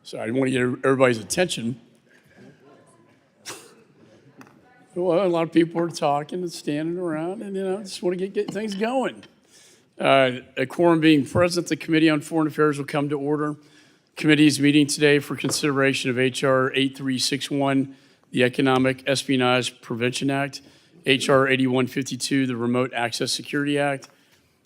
So I want to get everybody's attention. Well, a lot of people are talking and standing around, and just want to get things going. A quorum being present, the Committee on Foreign Affairs will come to order. Committee is meeting today for consideration of H.R. 8361, the Economic Espionage Prevention Act, H.R. 8152, the Remote Access Security Act,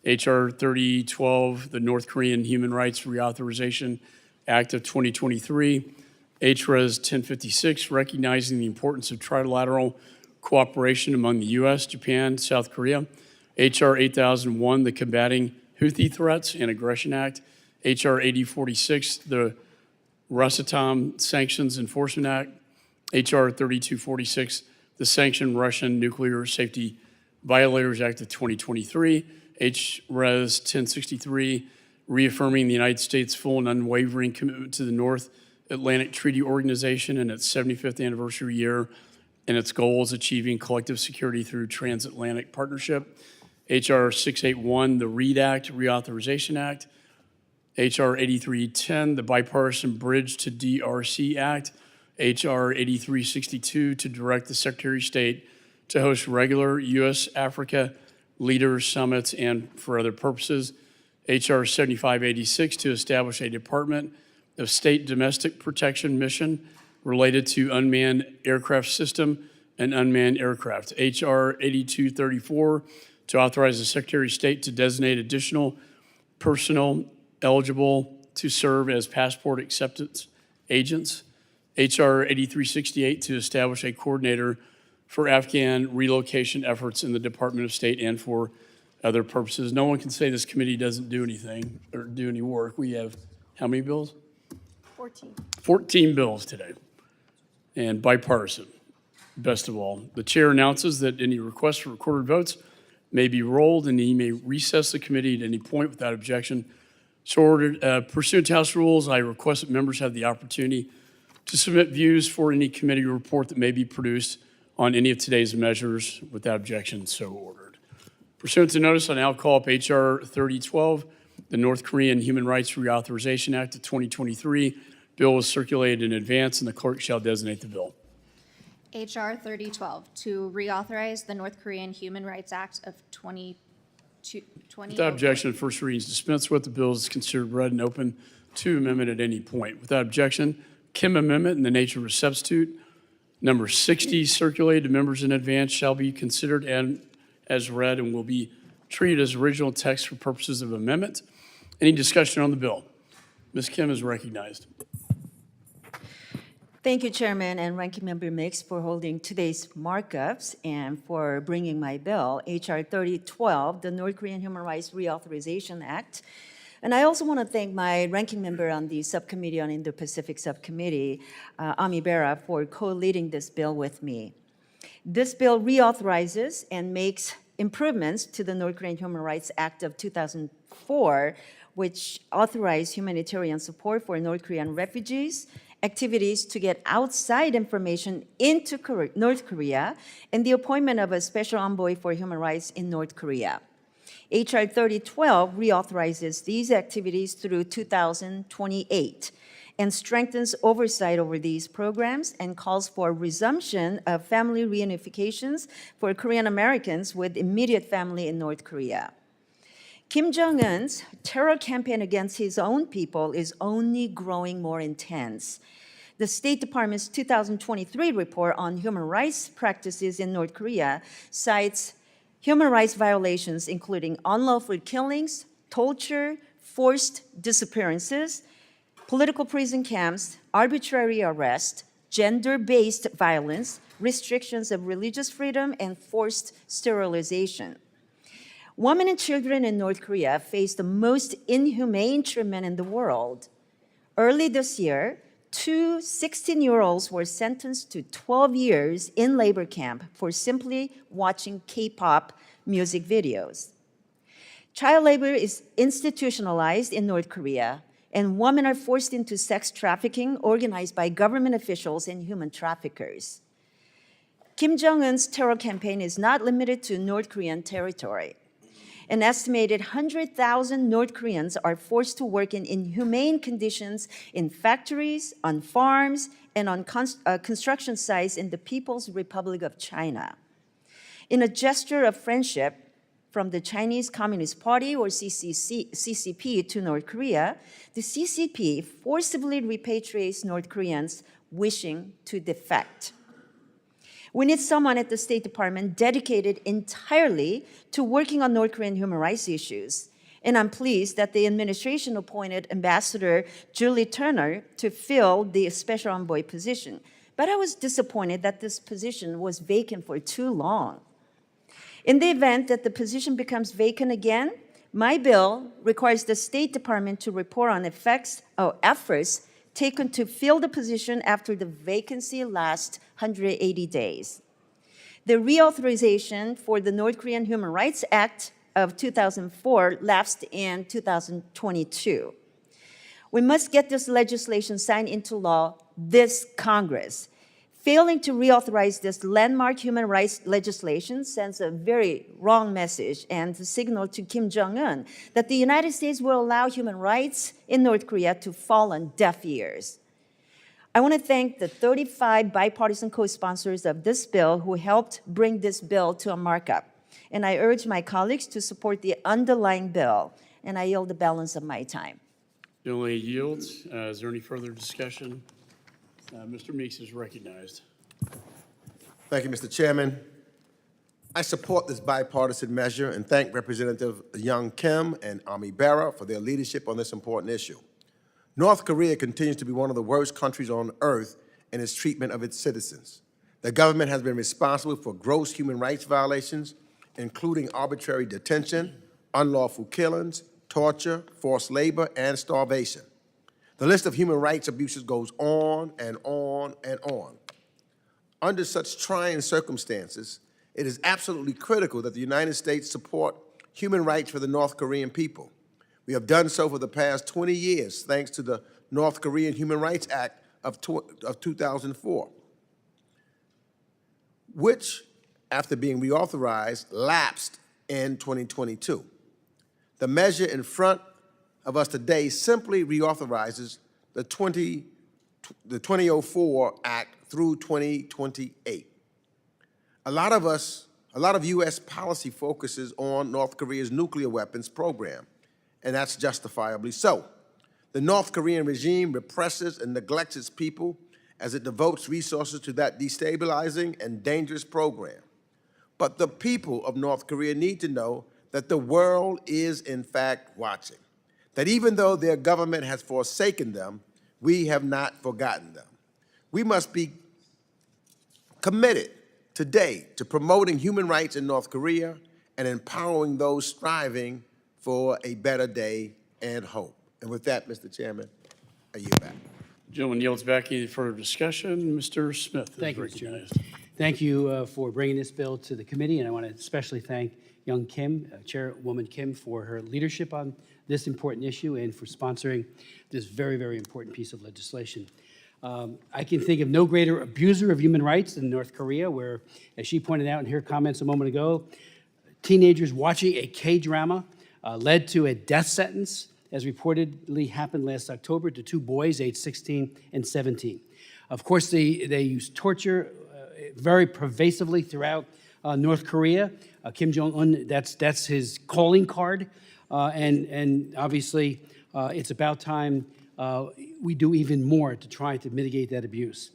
H.R. 3012, the North Korean Human Rights Reauthorization Act of 2023, H.Res. 1056, recognizing the importance of trilateral cooperation among the U.S., Japan, South Korea, H.R. 8001, the Combating Houthi Threats and Aggression Act, H.R. 8046, the Rosatom Sanctions Enforcement Act, H.R. 3246, the Sanctioned Russian Nuclear Safety Violators Act of 2023, H.Res. 1063, reaffirming the United States' full and unwavering commitment to the North Atlantic Treaty Organization and its 75th anniversary year, and its goals achieving collective security through transatlantic partnership. H.R. 681, the READ Act, Reauthorization Act. H.R. 8310, the Bipartisan Bridge to DRC Act. H.R. 8362, to direct the Secretary of State to host regular U.S.-Africa leaders summits and for other purposes. H.R. 7586, to establish a Department of State Domestic Protection mission related to unmanned aircraft system and unmanned aircraft. H.R. 8234, to authorize the Secretary of State to designate additional personnel eligible to serve as passport acceptance agents. H.R. 8368, to establish a coordinator for Afghan relocation efforts in the Department of State and for other purposes. No one can say this committee doesn't do anything or do any work. We have how many bills? 14. 14 bills today, and bipartisan, best of all. The chair announces that any requests for recorded votes may be rolled, and he may recess the committee at any point without objection. So ordered. Pursuant to House rules, I request that members have the opportunity to submit views for any committee report that may be produced on any of today's measures without objection. So ordered. Pursuant to notice, I now call up H.R. 3012, the North Korean Human Rights Reauthorization Act of 2023. Bill was circulated in advance, and the clerk shall designate the bill. H.R. 3012, to reauthorize the North Korean Human Rights Act of 2020. Without objection, first reading is dispensed with. The bill is considered read and open to amendment at any point. Without objection, Kim amendment in the nature of a substitute, number 60, circulated to members in advance, shall be considered and as read and will be treated as original text for purposes of amendment. Any discussion on the bill? Ms. Kim is recognized. Thank you, Chairman and Ranking Member Mix, for holding today's markups and for bringing my bill, H.R. 3012, the North Korean Human Rights Reauthorization Act. And I also want to thank my ranking member on the subcommittee on Indo-Pacific Subcommittee, Ami Bera, for co-leading this bill with me. This bill reauthorizes and makes improvements to the North Korean Human Rights Act of 2004, which authorized humanitarian support for North Korean refugees, activities to get outside information into North Korea, and the appointment of a special envoy for human rights in North Korea. H.R. 3012 reauthorizes these activities through 2028 and strengthens oversight over these programs and calls for resumption of family reunifications for Korean Americans with immediate family in North Korea. Kim Jong-un's terror campaign against his own people is only growing more intense. The State Department's 2023 report on human rights practices in North Korea cites human rights violations including unlawful killings, torture, forced disappearances, political prison camps, arbitrary arrest, gender-based violence, restrictions of religious freedom, and forced sterilization. Women and children in North Korea face the most inhumane treatment in the world. Early this year, two 16-year-olds were sentenced to 12 years in labor camp for simply watching K-pop music videos. Child labor is institutionalized in North Korea, and women are forced into sex trafficking organized by government officials and human traffickers. Kim Jong-un's terror campaign is not limited to North Korean territory. An estimated 100,000 North Koreans are forced to work in inhumane conditions in factories, on farms, and on construction sites in the People's Republic of China. In a gesture of friendship from the Chinese Communist Party, or CCP, to North Korea, the CCP forcibly repatriates North Koreans wishing to defect. We need someone at the State Department dedicated entirely to working on North Korean human rights issues. And I'm pleased that the administration appointed Ambassador Julie Turner to fill the special envoy position. But I was disappointed that this position was vacant for too long. In the event that the position becomes vacant again, my bill requires the State Department to report on efforts taken to fill the position after the vacancy lasts 180 days. The reauthorization for the North Korean Human Rights Act of 2004 lapsed in 2022. We must get this legislation signed into law this Congress. Failing to reauthorize this landmark human rights legislation sends a very wrong message and a signal to Kim Jong-un that the United States will allow human rights in North Korea to fall on deaf ears. I want to thank the 35 bipartisan co-sponsors of this bill who helped bring this bill to a markup. And I urge my colleagues to support the underlying bill. And I yield the balance of my time. Bill only yields. Is there any further discussion? Mr. Meeks is recognized. Thank you, Mr. Chairman. I support this bipartisan measure and thank Representative Young Kim and Ami Bera for their leadership on this important issue. North Korea continues to be one of the worst countries on earth in its treatment of its citizens. The government has been responsible for gross human rights violations, including arbitrary detention, unlawful killings, torture, forced labor, and starvation. The list of human rights abuses goes on and on and on. Under such trying circumstances, it is absolutely critical that the United States support human rights for the North Korean people. We have done so for the past 20 years, thanks to the North Korean Human Rights Act of 2004, which, after being reauthorized, lapsed in 2022. The measure in front of us today simply reauthorizes the 2004 Act through 2028. A lot of U.S. policy focuses on North Korea's nuclear weapons program, and that's justifiably so. The North Korean regime represses and neglects its people as it devotes resources to that destabilizing and dangerous program. But the people of North Korea need to know that the world is in fact watching, that even though their government has forsaken them, we have not forgotten them. We must be committed today to promoting human rights in North Korea and empowering those striving for a better day and hope. And with that, Mr. Chairman, I yield back. Gentleman yields back. Any further discussion? Mr. Smith is Thank you, Mr. Chairman. recognized. Thank you for bringing this bill to the committee, and I want to especially thank Young Kim, Chairwoman Kim, for her leadership on this important issue and for sponsoring this very, very important piece of legislation. I can think of no greater abuser of human rights than North Korea, where, as she pointed out in her comments a moment ago, teenagers watching a K-drama led to a death sentence, as reportedly happened last October, to two boys aged 16 and 17. Of course, they use torture very pervasively throughout North Korea. Kim Jong-un, that's his calling card. And obviously, it's about time we do even more to try to mitigate that abuse.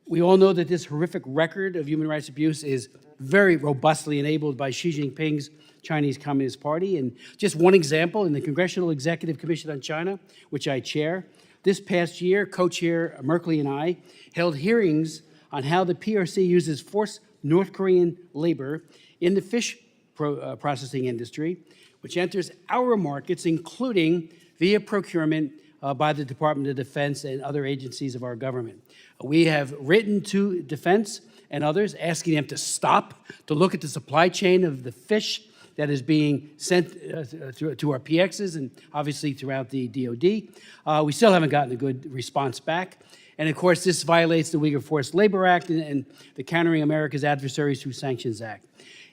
We all know that this horrific record of human rights abuse is very robustly enabled by Xi Jinping's Chinese Communist Party. And just one example, in the Congressional Executive Commission on China, which I chair, this past year, co-chair Merkley and I held hearings on how the PRC uses forced North Korean labor in the fish processing industry, which enters our markets, including via procurement by the Department of Defense and other agencies of our government. We have written to Defense and others asking them to stop, to look at the supply chain of the fish that is being sent to our PXs and obviously throughout the DOD. We still haven't gotten a good response back. And of course, this violates the Uyghur Forced Labor Act and the Countering America's Adversaries Through Sanctions Act.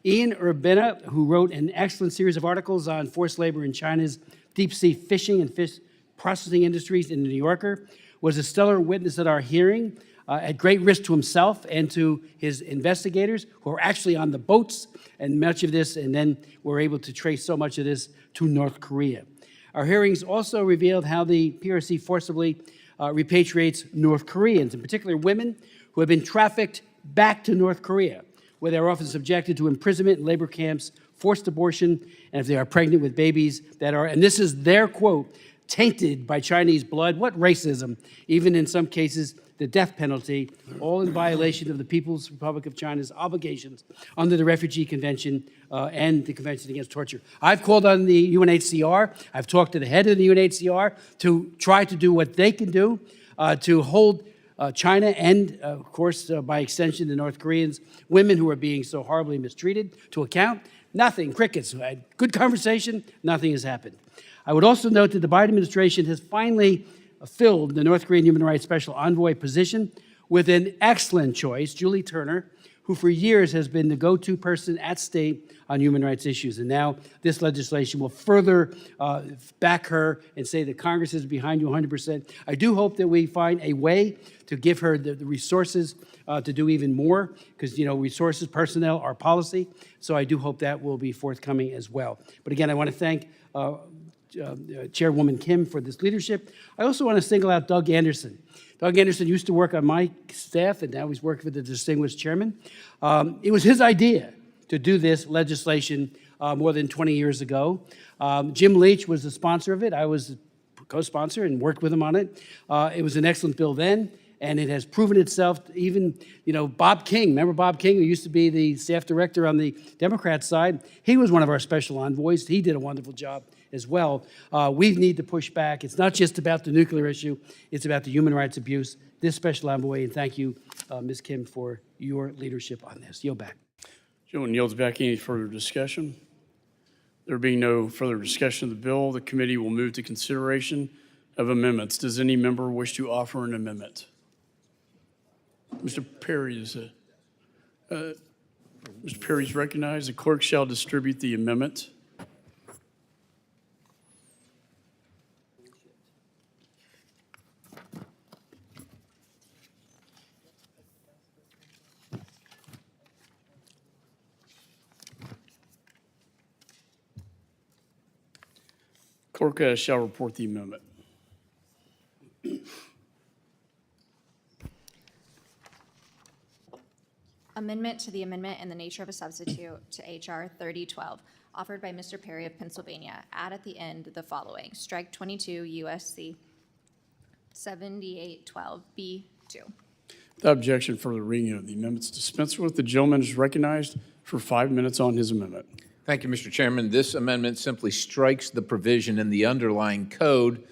Ian Urbina, who wrote an excellent series of articles on forced labor in China's deep-sea fishing and fish processing industries in the New Yorker, was a stellar witness at our hearing, at great risk to himself and to his investigators who are actually on the boats and much of this, and then were able to trace so much of this to North Korea. Our hearings also revealed how the PRC forcibly repatriates North Koreans, in particular women who have been trafficked back to North Korea, where they're often subjected to imprisonment in labor camps, forced abortion, and if they are pregnant with babies that are, and this is their quote, tainted by Chinese blood. What racism, even in some cases, the death penalty, all in violation of the People's Republic of China's obligations under the Refugee Convention and the Convention Against Torture. I've called on the UNHCR. I've talked to the head of the UNHCR to try to do what they can do to hold China and, of course, by extension, the North Koreans, women who are being so horribly mistreated, to account. Nothing, crickets. Good conversation, nothing has happened. I would also note that the Biden administration has finally filled the North Korean Human Rights Special Envoy position with an excellent choice, Julie Turner, who for years has been the go-to person at state on human rights issues. And now this legislation will further back her and say that Congress is behind you 100%. I do hope that we find a way to give her the resources to do even more, because, resources, personnel are policy. So I do hope that will be forthcoming as well. But again, I want to thank Chairwoman Kim for this leadership. I also want to single out Doug Anderson. Doug Anderson used to work on my staff, and now he's working with the distinguished chairman. It was his idea to do this legislation more than 20 years ago. Jim Leach was the sponsor of it. I was the co-sponsor and worked with him on it. It was an excellent bill then, and it has proven itself. Even, Bob King, remember Bob King, who used to be the staff director on the Democrat side? He was one of our special envoys. He did a wonderful job as well. We need to push back. It's not just about the nuclear issue. It's about the human rights abuse. This special envoy, and thank you, Ms. Kim, for your leadership on this. Yield back. Gentleman yields back. Any further discussion? There being no further discussion of the bill, the committee will move to consideration of amendments. Does any member wish to offer an amendment? Mr. Perry is Mr. Perry is recognized. The clerk shall distribute the amendment. Clerk shall report the amendment. Amendment to the amendment in the nature of a substitute to H.R. 3012, offered by Mr. Perry of Pennsylvania. Add at the end the following: strike 22 U.S.C. 7812B2. Without objection, further reading of the amendments dispensed with. The gentleman is recognized for 5 minutes on his amendment. Thank you, Mr. Chairman. This amendment simply strikes the provision in the underlying code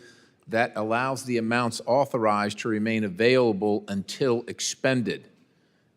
that allows the amounts authorized to remain available until expended.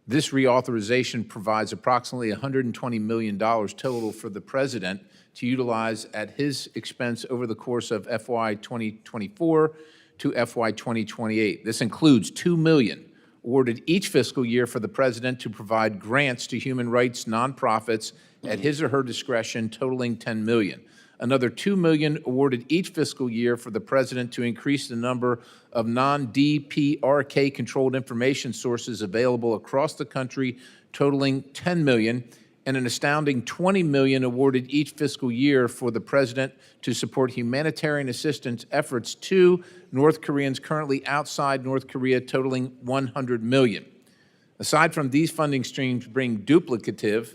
This reauthorization provides approximately $120 million total for the President to utilize at his expense over the course of FY 2024 to FY 2028. This includes $2 million awarded each fiscal year for the President to provide grants to human rights nonprofits at his or her discretion, totaling $10 million. Another $2 million awarded each fiscal year for the President to increase the number of non-DPRK-controlled information sources available across the country, totaling $10 million, and an astounding $20 million awarded each fiscal year for the President to support humanitarian assistance efforts to North Koreans currently outside North Korea, totaling $100 million. Aside from these funding streams being duplicative,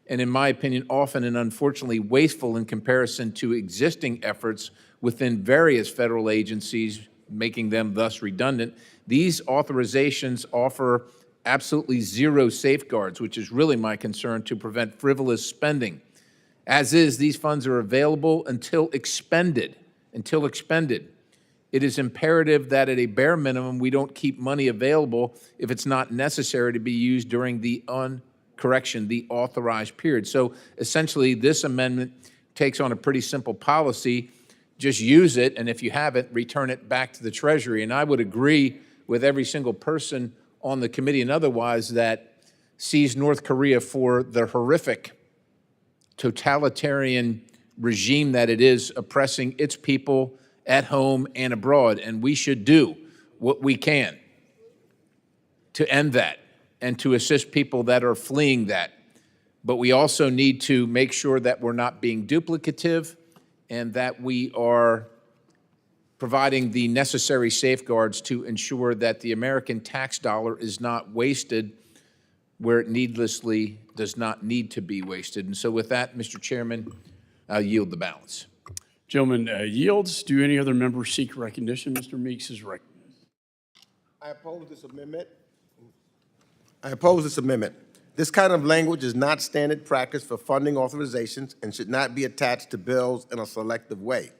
and in my opinion, often and unfortunately wasteful in comparison to existing efforts within various federal agencies, making them thus redundant, these authorizations offer absolutely zero safeguards, which is really my concern, to prevent frivolous spending. As is, these funds are available until expended. It is imperative that at a bare minimum, we don't keep money available if it's not necessary to be used during the authorized period. So essentially, this amendment takes on a pretty simple policy. Just use it, and if you have it, return it back to the Treasury. And I would agree with every single person on the committee and otherwise that sees North Korea for the horrific totalitarian regime that it is oppressing its people at home and abroad. And we should do what we can to end that and to assist people that are fleeing that. But we also need to make sure that we're not being duplicative and that we are providing the necessary safeguards to ensure that the American tax dollar is not wasted where it needlessly does not need to be wasted. And so with that, Mr. Chairman, I'll yield the balance. Gentleman yields. Do any other members seek recognition? Mr. Meeks is recognized. I oppose this amendment. I oppose this amendment. This kind of language is not standard practice for funding authorizations and should not be attached to bills in a selective way.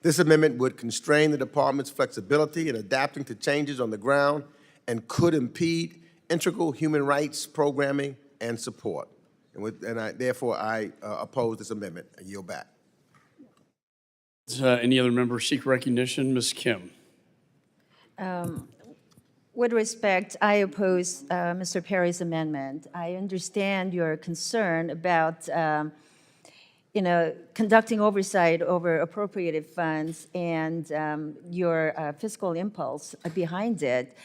This amendment would constrain the department's flexibility in adapting to changes on the ground and could impede integral human rights programming and support. Therefore, I oppose this amendment. I yield back. Any other members seek recognition? Ms. Kim. With respect, I oppose Mr. Perry's amendment. I understand your concern about conducting oversight over appropriated funds and your fiscal impulse behind it.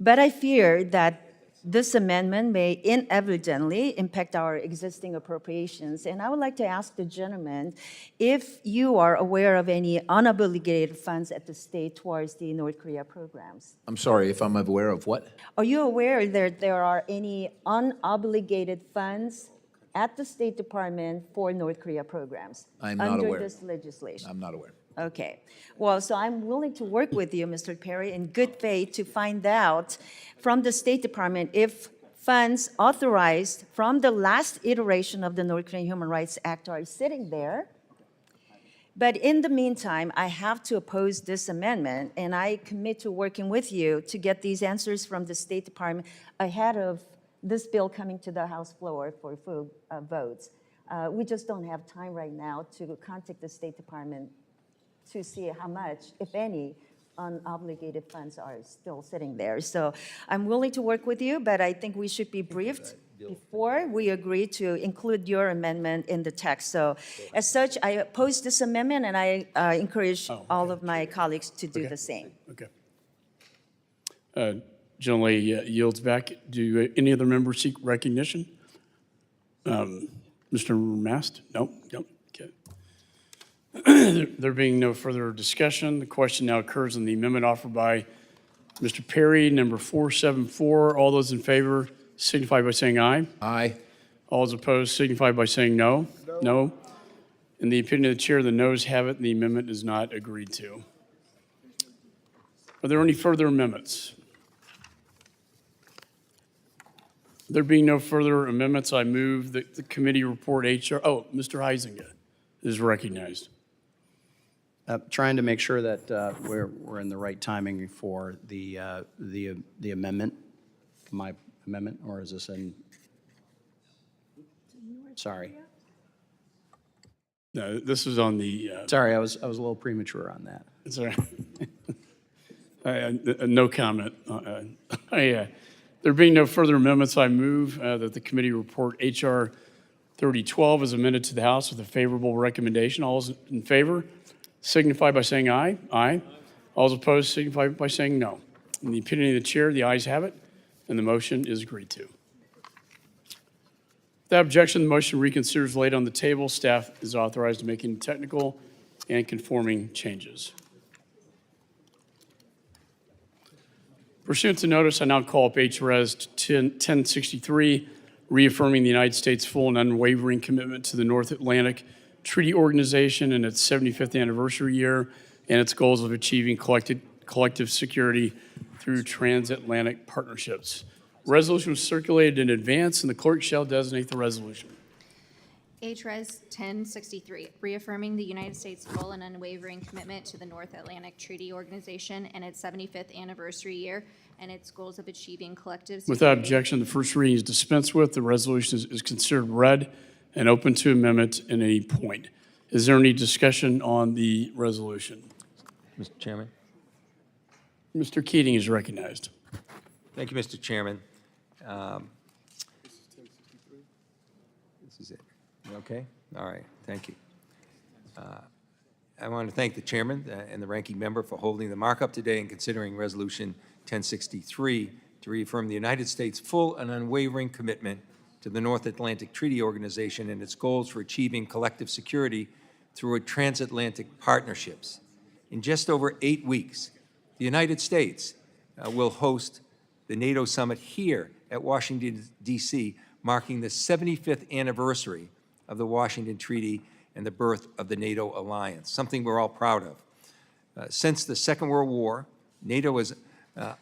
But I fear that this amendment may inadvertently impact our existing appropriations. And I would like to ask the gentleman if you are aware of any unobligated funds at the state towards the North Korea programs. I'm sorry, if I'm aware of what? Are you aware that there are any unobligated funds at the State Department for North Korea programs? I'm not aware. Under this legislation? I'm not aware. Okay. Well, so I'm willing to work with you, Mr. Perry, in good faith to find out from the State Department if funds authorized from the last iteration of the North Korean Human Rights Act are sitting there. But in the meantime, I have to oppose this amendment, and I commit to working with you to get these answers from the State Department ahead of this bill coming to the House floor for full votes. We just don't have time right now to contact the State Department to see how much, if any, unobligated funds are still sitting there. So I'm willing to work with you, but I think we should be briefed before we agree to include your amendment in the text. So as such, I oppose this amendment, and I encourage all of my colleagues to do the same. Okay. Generally yields back. Do any other members seek recognition? Mr. Mast? No? Okay. There being no further discussion, the question now occurs on the amendment offered by Mr. Perry, number 474. All those in favor signify by saying aye. Aye. All those opposed signify by saying no. No. In the opinion of the chair, the noes have it, and the amendment is not agreed to. Are there any further amendments? There being no further amendments, I move that the committee report HR. Oh, Mr. Heisinger is recognized. Trying to make sure that we're in the right timing for the amendment, my amendment, or is this in? Sorry. No, this is on the. Sorry, I was a little premature on that. It's all right. No comment. There being no further amendments, I move that the committee report HR 3012 is amended to the House with a favorable recommendation. All those in favor signify by saying aye. Aye. All those opposed signify by saying no. In the opinion of the chair, the ayes have it, and the motion is agreed to. Without objection, the motion reconsidered is laid on the table. Staff is authorized to make any technical and conforming changes. Pursuant to notice, I now call up H.Res 1063, reaffirming the United States' full and unwavering commitment to the North Atlantic Treaty Organization in its 75th anniversary year and its goals of achieving collective security through transatlantic partnerships. Resolution was circulated in advance, and the clerk shall designate the resolution. H.Res. 1063, reaffirming the United States' full and unwavering commitment to the North Atlantic Treaty Organization and its 75th anniversary year and its goals of achieving collective security. Without objection, the first reading is dispensed with. The resolution is considered read and open to amendment at any point. Is there any discussion on the resolution? Mr. Chairman. Mr. Keating is recognized. Thank you, Mr. Chairman. This is it. You okay? All right, thank you. I want to thank the chairman and the ranking member for holding the markup today and considering Resolution 1063 to reaffirm the United States' full and unwavering commitment to the North Atlantic Treaty Organization and its goals for achieving collective security through transatlantic partnerships. In just over 8 weeks, the United States will host the NATO summit here at Washington, D.C., marking the 75th anniversary of the Washington Treaty and the birth of the NATO alliance, something we're all proud of. Since the Second World War, NATO has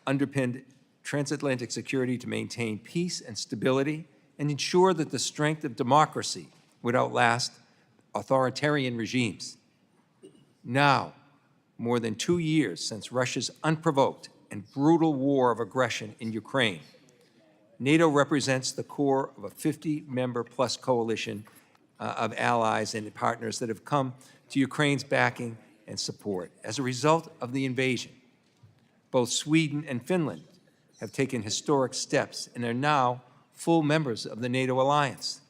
underpinned transatlantic security to maintain peace and stability and ensure that the strength of democracy would outlast authoritarian regimes. Now, more than 2 years since Russia's unprovoked and brutal war of aggression in Ukraine, NATO represents the core of a 50-member-plus coalition of allies and partners that have come to Ukraine's backing and support. As a result of the invasion, both Sweden and Finland have taken historic steps and are now full members of the NATO alliance.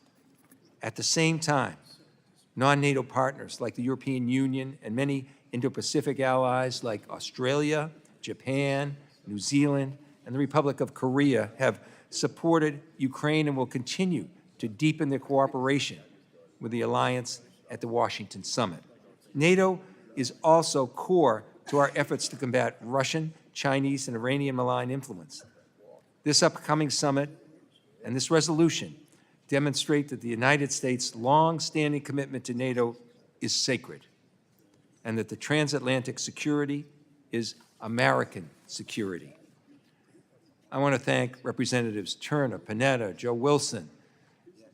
At the same time, non-NATO partners like the European Union and many Indo-Pacific allies like Australia, Japan, New Zealand, and the Republic of Korea have supported Ukraine and will continue to deepen their cooperation with the alliance at the Washington summit. NATO is also core to our efforts to combat Russian, Chinese, and Iranian malign influence. This upcoming summit and this resolution demonstrate that the United States' long-standing commitment to NATO is sacred, and that the transatlantic security is American security. I want to thank Representatives Turner, Panetta, Joe Wilson,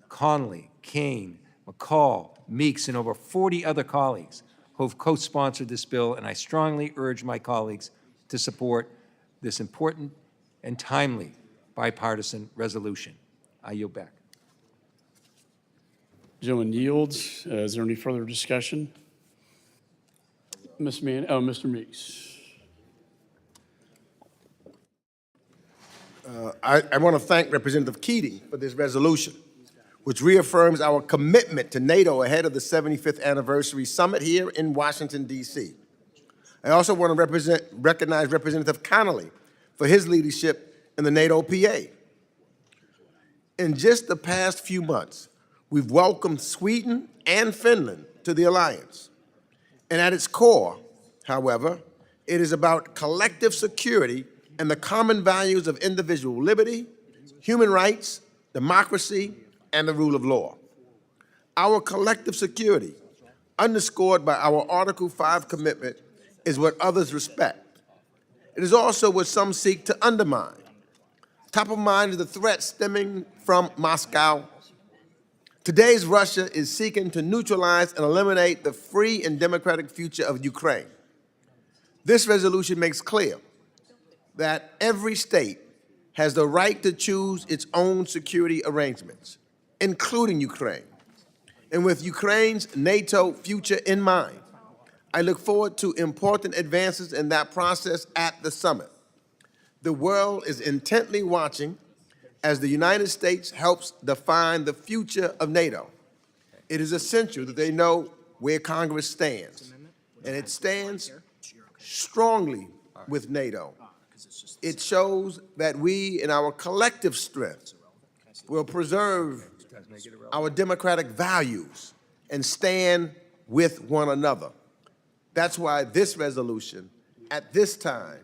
Connolly, Kane, McCaul, Meeks, and over 40 other colleagues who have co-sponsored this bill, and I strongly urge my colleagues to support this important and timely bipartisan resolution. I yield back. Gentleman yields. Is there any further discussion? Mr. Meeks. I want to thank Representative Keating for this resolution, which reaffirms our commitment to NATO ahead of the 75th anniversary summit here in Washington, D.C. I also want to recognize Representative Connolly for his leadership in the NATO PA. In just the past few months, we've welcomed Sweden and Finland to the alliance. And at its core, however, it is about collective security and the common values of individual liberty, human rights, democracy, and the rule of law. Our collective security, underscored by our Article 5 commitment, is what others respect. It is also what some seek to undermine. Top of mind is the threat stemming from Moscow. Today's Russia is seeking to neutralize and eliminate the free and democratic future of Ukraine. This resolution makes clear that every state has the right to choose its own security arrangements, including Ukraine. And with Ukraine's NATO future in mind, I look forward to important advances in that process at the summit. The world is intently watching as the United States helps define the future of NATO. It is essential that they know where Congress stands, and it stands strongly with NATO. It shows that we, in our collective strength, will preserve our democratic values and stand with one another. That's why this resolution, at this time,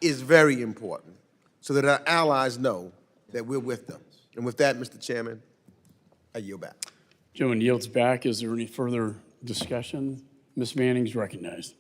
is very important, so that our allies know that we're with them. And with that, Mr. Chairman, I yield back. Gentleman yields back. Is there any further discussion? Ms. Manning's recognized.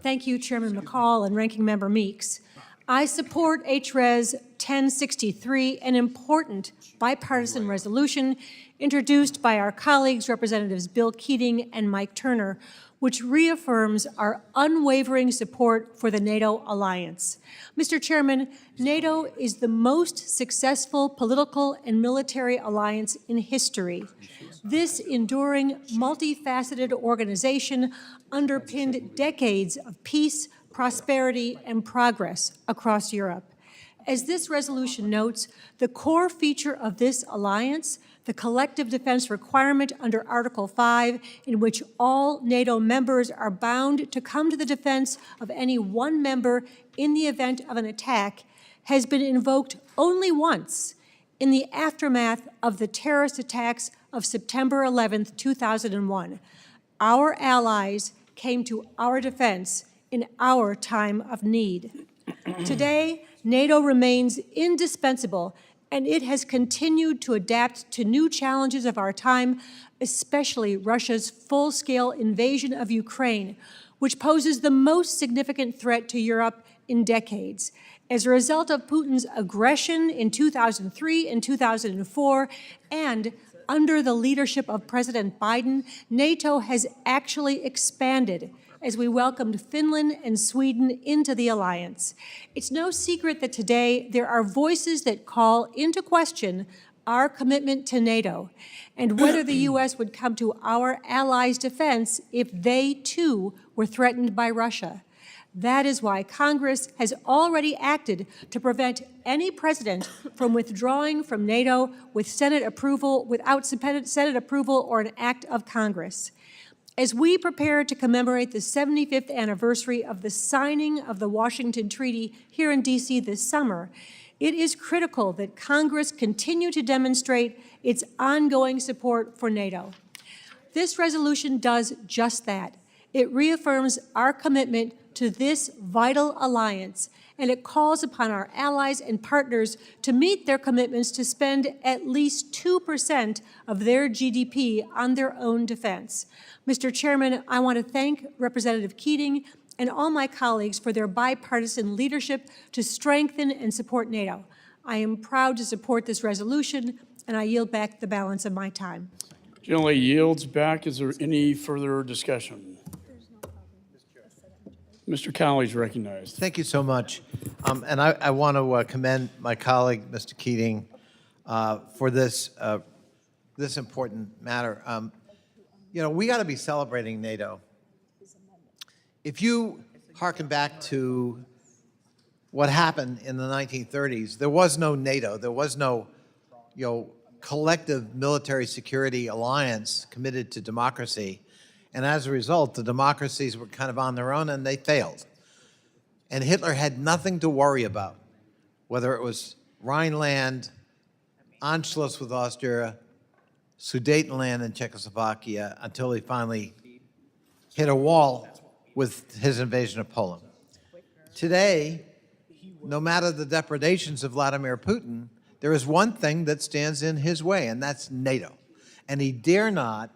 Thank you, Chairman McCaul and Ranking Member Meeks. I support H.Res. 1063, an important bipartisan resolution introduced by our colleagues, Representatives Bill Keating and Mike Turner, which reaffirms our unwavering support for the NATO alliance. Mr. Chairman, NATO is the most successful political and military alliance in history. This enduring, multifaceted organization underpinned decades of peace, prosperity, and progress across Europe. As this resolution notes, the core feature of this alliance, the collective defense requirement under Article 5, in which all NATO members are bound to come to the defense of any one member in the event of an attack, has been invoked only once in the aftermath of the terrorist attacks of September 11th, 2001. Our allies came to our defense in our time of need. Today, NATO remains indispensable, and it has continued to adapt to new challenges of our time, especially Russia's full-scale invasion of Ukraine, which poses the most significant threat to Europe in decades. As a result of Putin's aggression in 2003 and 2004, and under the leadership of President Biden, NATO has actually expanded as we welcomed Finland and Sweden into the alliance. It's no secret that today there are voices that call into question our commitment to NATO and whether the U.S. would come to our allies' defense if they, too, were threatened by Russia. That is why Congress has already acted to prevent any president from withdrawing from NATO with Senate approval, without Senate approval or an act of Congress. As we prepare to commemorate the 75th anniversary of the signing of the Washington Treaty here in D.C. this summer, it is critical that Congress continue to demonstrate its ongoing support for NATO. This resolution does just that. It reaffirms our commitment to this vital alliance, and it calls upon our allies and partners to meet their commitments to spend at least 2% of their GDP on their own defense. Mr. Chairman, I want to thank Representative Keating and all my colleagues for their bipartisan leadership to strengthen and support NATO. I am proud to support this resolution, and I yield back the balance of my time. Generally yields back. Is there any further discussion? Mr. Colley's recognized. Thank you so much. And I want to commend my colleague, Mr. Keating, for this important matter. You know, we got to be celebrating NATO. If you hearken back to what happened in the 1930s, there was no NATO. There was no, collective military security alliance committed to democracy. And as a result, the democracies were kind of on their own and they failed. And Hitler had nothing to worry about, whether it was Rhineland, Anschluss with Austria, Sudetenland in Czechoslovakia, until he finally hit a wall with his invasion of Poland. Today, no matter the depredations of Vladimir Putin, there is one thing that stands in his way, and that's NATO. And he dare not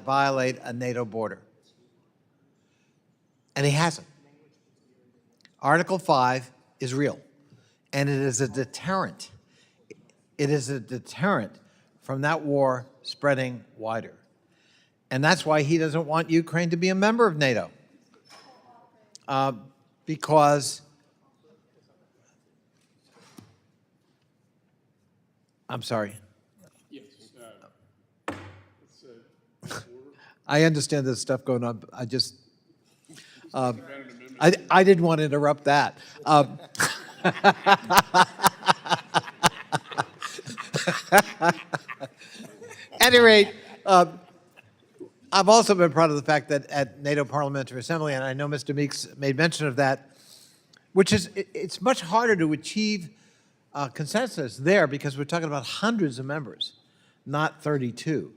violate a NATO border. And he hasn't. Article 5 is real, and it is a deterrent. It is a deterrent from that war spreading wider. And that's why he doesn't want Ukraine to be a member of NATO. Because, I'm sorry. I understand there's stuff going on, but I just, I didn't want to interrupt that. At any rate, I've also been proud of the fact that at NATO Parliamentary Assembly, and I know Mr. Meeks made mention of that, which is, it's much harder to achieve consensus there because we're talking about hundreds of members, not 32,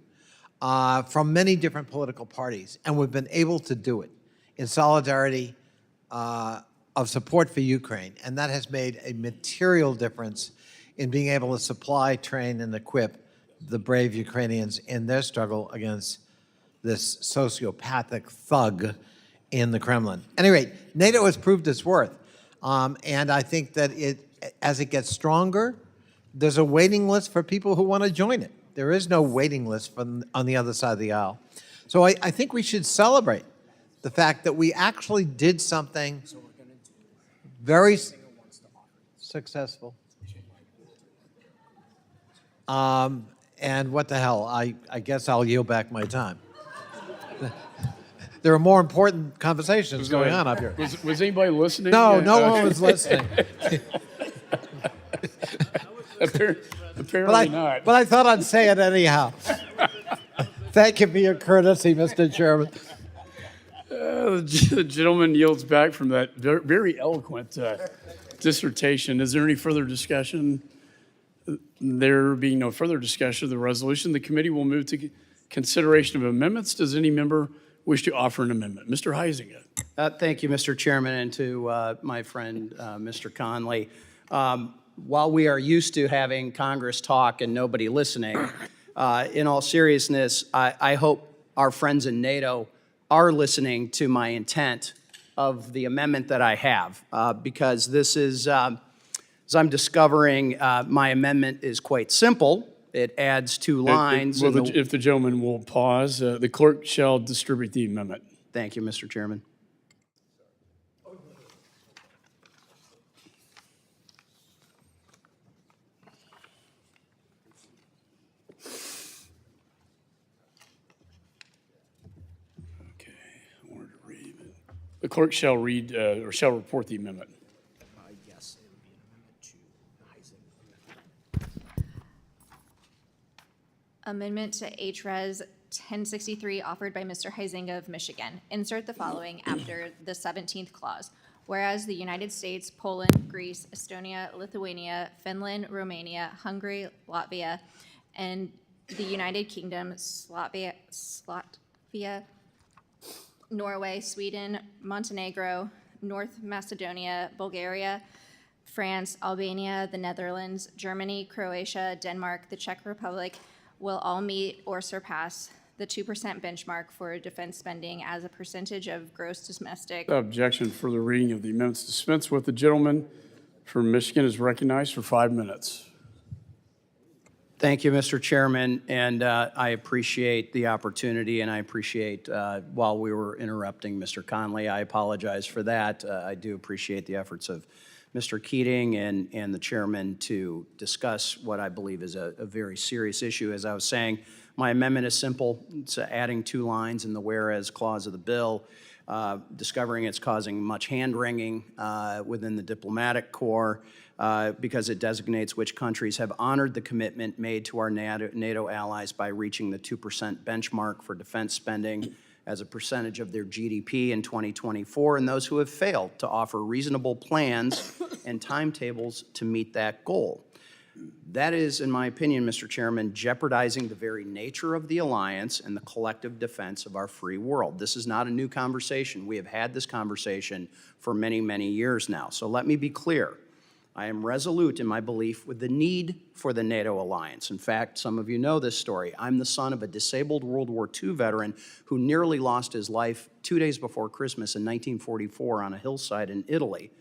from many different political parties. And we've been able to do it in solidarity of support for Ukraine. And that has made a material difference in being able to supply, train, and equip the brave Ukrainians in their struggle against this sociopathic thug in the Kremlin. At any rate, NATO has proved its worth. And I think that as it gets stronger, there's a waiting list for people who want to join it. There is no waiting list on the other side of the aisle. So I think we should celebrate the fact that we actually did something very successful. And what the hell, I guess I'll yield back my time. there are more important conversations going on up here. Was anybody listening? No, no one was listening. Apparently not. But I thought I'd say it anyhow. Thank you for your courtesy, Mr. Chairman. The gentleman yields back from that very eloquent dissertation. Is there any further discussion? There being no further discussion of the resolution, the committee will move to consideration of amendments. Does any member wish to offer an amendment? Mr. Heisinger. Thank you, Mr. Chairman, and to my friend, Mr. Conley. While we are used to having Congress talk and nobody listening, in all seriousness, I hope our friends in NATO are listening to my intent of the amendment that I have, because this is, as I'm discovering, my amendment is quite simple. It adds 2 lines. If the gentleman will pause, the clerk shall distribute the amendment. Thank you, Mr. Chairman. Okay, I wanted to read it. The clerk shall read or shall report the amendment. Yes, it would be an amendment to Heisinger. Amendment to H.Res 1063 offered by Mr. Huizinga of Michigan. Insert the following after the 17th clause. Whereas the United States, Poland, Greece, Estonia, Lithuania, Finland, Romania, Hungary, Latvia, and the United Kingdom, Latvia, Norway, Sweden, Montenegro, North Macedonia, Bulgaria, France, Albania, the Netherlands, Germany, Croatia, Denmark, the Czech Republic will all meet or surpass the 2% benchmark for defense spending as a percentage of gross domestic. Objection for the reading of the amendments dispensed with. The gentleman from Michigan is recognized for 5 minutes. Thank you, Mr. Chairman, and I appreciate the opportunity, and I appreciate, while we were interrupting Mr. Conley, I apologize for that. I do appreciate the efforts of Mr. Keating and the chairman to discuss what I believe is a very serious issue. As I was saying, my amendment is simple. It's adding 2 lines in the whereas clause of the bill, discovering it's causing much hand-wringing within the diplomatic corps because it designates which countries have honored the commitment made to our NATO allies by reaching the 2% benchmark for defense spending as a percentage of their GDP in 2024, and those who have failed to offer reasonable plans and timetables to meet that goal. That is, in my opinion, Mr. Chairman, jeopardizing the very nature of the alliance and the collective defense of our free world. This is not a new conversation. We have had this conversation for many, many years now. So let me be clear. I am resolute in my belief with the need for the NATO alliance. In fact, some of you know this story. I'm the son of a disabled World War II veteran who nearly lost his life 2 days before Christmas in 1944 on a hillside in Italy,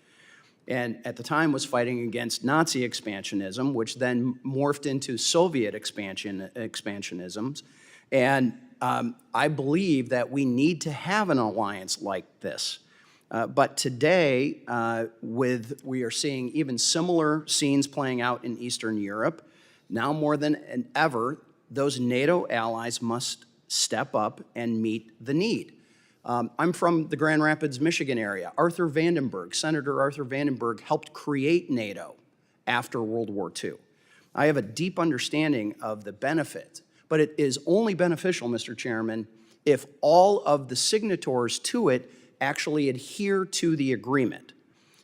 and at the time was fighting against Nazi expansionism, which then morphed into Soviet expansionisms. And I believe that we need to have an alliance like this. But today, we are seeing even similar scenes playing out in Eastern Europe. Now more than ever, those NATO allies must step up and meet the need. I'm from the Grand Rapids, Michigan area. Senator Arthur Vandenberg helped create NATO after World War II. I have a deep understanding of the benefit, but it is only beneficial, Mr. Chairman, if all of the signatories to it actually adhere to the agreement.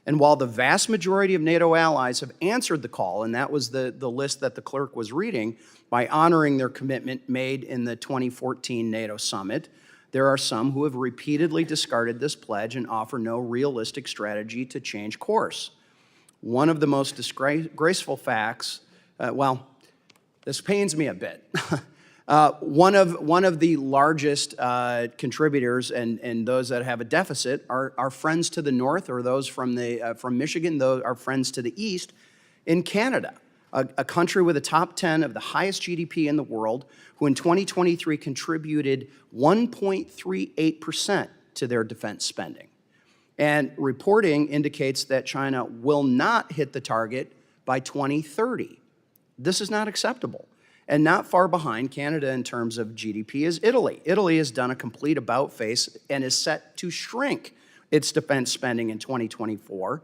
And while the vast majority of NATO allies have answered the call, and that was the list that the clerk was reading, by honoring their commitment made in the 2014 NATO summit, there are some who have repeatedly discarded this pledge and offer no realistic strategy to change course. One of the most disgraceful facts, well, this pains me a bit. One of the largest contributors and those that have a deficit are friends to the north, or those from Michigan. Those are friends to the east in Canada, a country with a top 10 of the highest GDP in the world, who in 2023 contributed 1.38% to their defense spending. And reporting indicates that China will not hit the target by 2030. This is not acceptable. And not far behind Canada in terms of GDP is Italy. Italy has done a complete about-face and is set to shrink its defense spending in 2024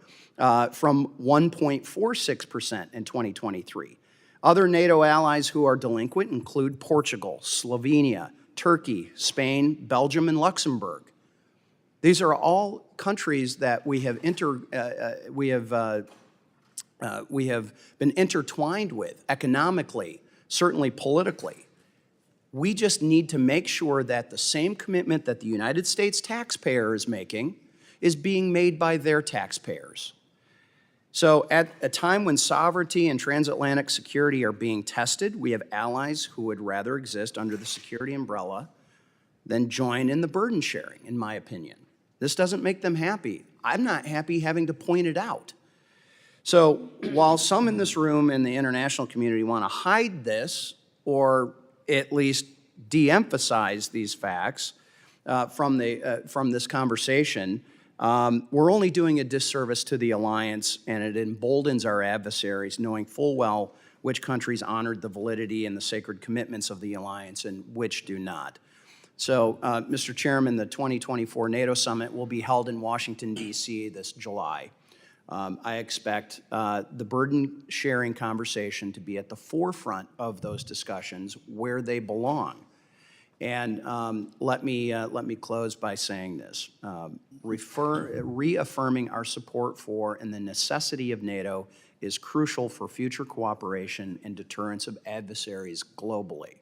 from 1.46% in 2023. Other NATO allies who are delinquent include Portugal, Slovenia, Turkey, Spain, Belgium, and Luxembourg. These are all countries that we have been intertwined with economically, certainly politically. We just need to make sure that the same commitment that the United States taxpayer is making is being made by their taxpayers. So at a time when sovereignty and transatlantic security are being tested, we have allies who would rather exist under the security umbrella than join in the burden sharing, in my opinion. This doesn't make them happy. I'm not happy having to point it out. So while some in this room and the international community want to hide this or at least de-emphasize these facts from this conversation, we're only doing a disservice to the alliance, and it emboldens our adversaries, knowing full well which countries honored the validity and the sacred commitments of the alliance and which do not. So, Mr. Chairman, the 2024 NATO summit will be held in Washington, D.C. this July. I expect the burden-sharing conversation to be at the forefront of those discussions where they belong. And let me close by saying this. Reaffirming our support for and the necessity of NATO is crucial for future cooperation and deterrence of adversaries globally.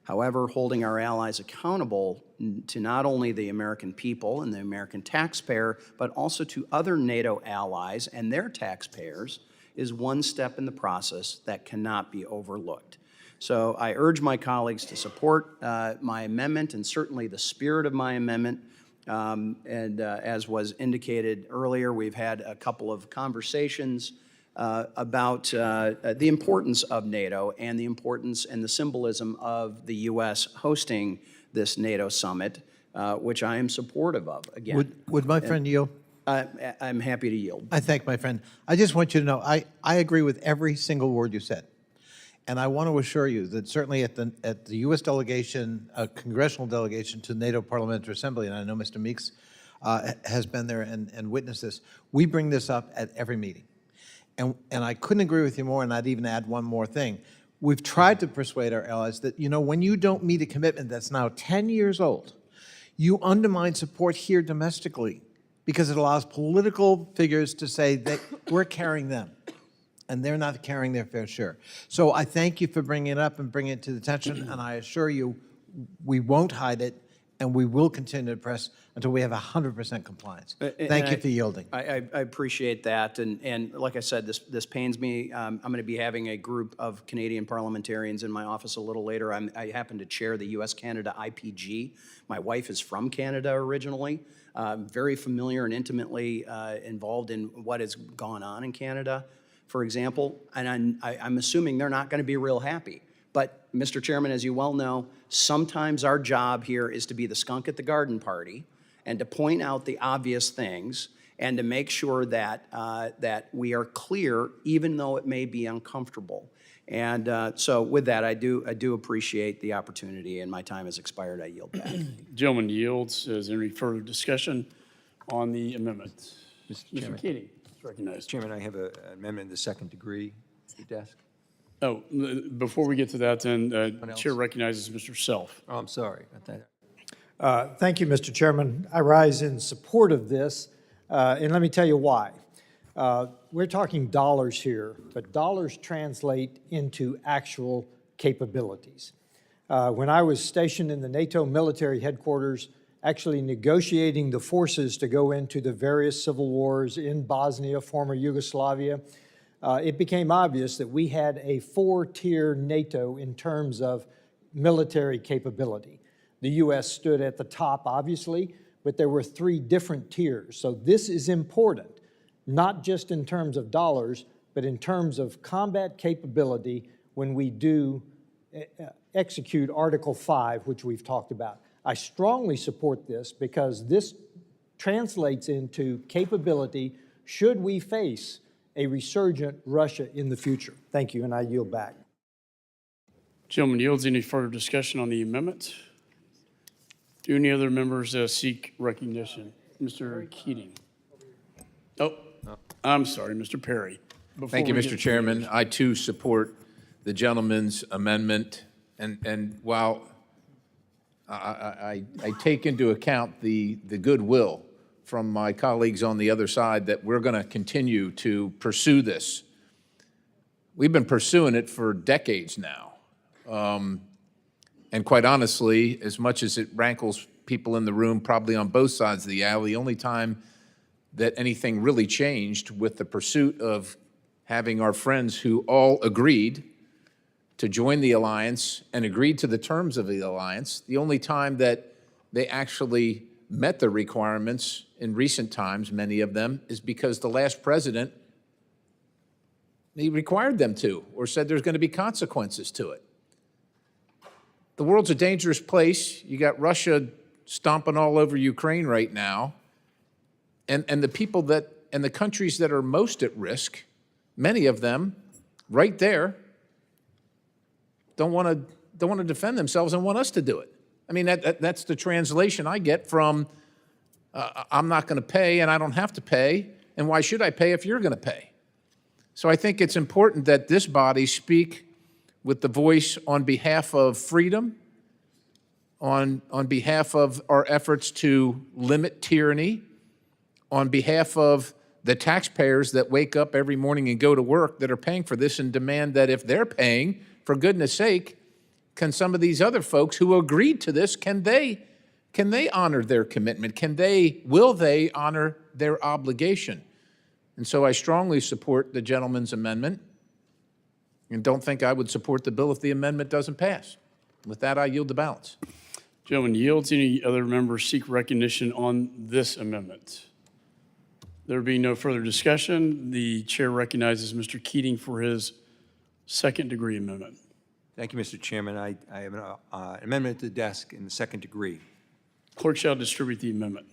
However, holding our allies accountable to not only the American people and the American taxpayer, but also to other NATO allies and their taxpayers is one step in the process that cannot be overlooked. So I urge my colleagues to support my amendment and certainly the spirit of my amendment. As was indicated earlier, we've had a couple of conversations about the importance of NATO and the importance and the symbolism of the U.S. hosting this NATO summit, which I am supportive of. Again, Would my friend yield? I'm happy to yield. I thank my friend. I just want you to know, I agree with every single word you said. And I want to assure you that certainly at the U.S. delegation, congressional delegation to the NATO Parliamentary Assembly, and I know Mr. Meeks has been there and witnessed this, we bring this up at every meeting. And I couldn't agree with you more, and I'd even add one more thing. We've tried to persuade our allies that, you know, when you don't meet a commitment that's now 10 years old, you undermine support here domestically because it allows political figures to say that we're carrying them and they're not carrying their fair share. So I thank you for bringing it up and bringing it to the attention, and I assure you we won't hide it, and we will continue to press until we have 100% compliance. Thank you for yielding. I appreciate that, and like I said, this pains me. I'm going to be having a group of Canadian parliamentarians in my office a little later. I happen to chair the U.S.-Canada IPG. My wife is from Canada originally. I'm very familiar and intimately involved in what has gone on in Canada, for example, and I'm assuming they're not going to be real happy. But, Mr. Chairman, as you well know, sometimes our job here is to be the skunk at the garden party and to point out the obvious things and to make sure that, that we are clear, even though it may be uncomfortable. And so with that, I do appreciate the opportunity, and my time has expired. I yield back. Gentleman yields. Is there any further discussion on the amendment? Mr. Chairman. Mr. Keating is recognized. Chairman, I have an amendment in the second degree at the desk. Oh, before we get to that, then, else? Chair recognizes Mr. Self. Oh, I'm sorry. Thank you, Mr. Chairman. I rise in support of this, and let me tell you why. We're talking dollars here, but dollars translate into actual capabilities. When I was stationed in the NATO military headquarters, actually negotiating the forces to go into the various civil wars in Bosnia, former Yugoslavia, it became obvious that we had a four-tier NATO in terms of military capability. The U.S. stood at the top, obviously, but there were three different tiers. So this is important, not just in terms of dollars, but in terms of combat capability when we do execute Article 5, which we've talked about. I strongly support this because this translates into capability should we face a resurgent Russia in the future. Thank you, and I yield back. Gentleman yields. Any further discussion on the amendment? Do any other members seek recognition? Mr. Keating. Oh, I'm sorry, Mr. Perry. Thank you, Before we Mr. get to Chairman. yours. I too support the gentleman's amendment. And while I take into account the goodwill from my colleagues on the other side that we're going to continue to pursue this, we've been pursuing it for decades now. And quite honestly, as much as it rankles people in the room, probably on both sides of the aisle, the only time that anything really changed with the pursuit of having our friends who all agreed to join the alliance and agreed to the terms of the alliance, the only time that they actually met the requirements in recent times, many of them, is because the last president, he required them to, or said there's going to be consequences to it. The world's a dangerous place. You got Russia stomping all over Ukraine right now. And the people that, and the countries that are most at risk, many of them, right there, don't want to defend themselves and want us to do it. I mean, that's the translation I get from, I'm not going to pay and I don't have to pay, and why should I pay if you're going to pay? So I think it's important that this body speak with the voice on behalf of freedom, on behalf of our efforts to limit tyranny, on behalf of the taxpayers that wake up every morning and go to work that are paying for this, and demand that if they're paying, for goodness sake, can some of these other folks who agreed to this, can they honor their commitment? Will they honor their obligation? And so I strongly support the gentleman's amendment and don't think I would support the bill if the amendment doesn't pass. With that, I yield the balance. Gentleman yields. Any other members seek recognition on this amendment? There being no further discussion, the chair recognizes Mr. Keating for his second-degree amendment. Thank you, Mr. Chairman. I have an amendment at the desk in the second degree. Clerk shall distribute the amendment.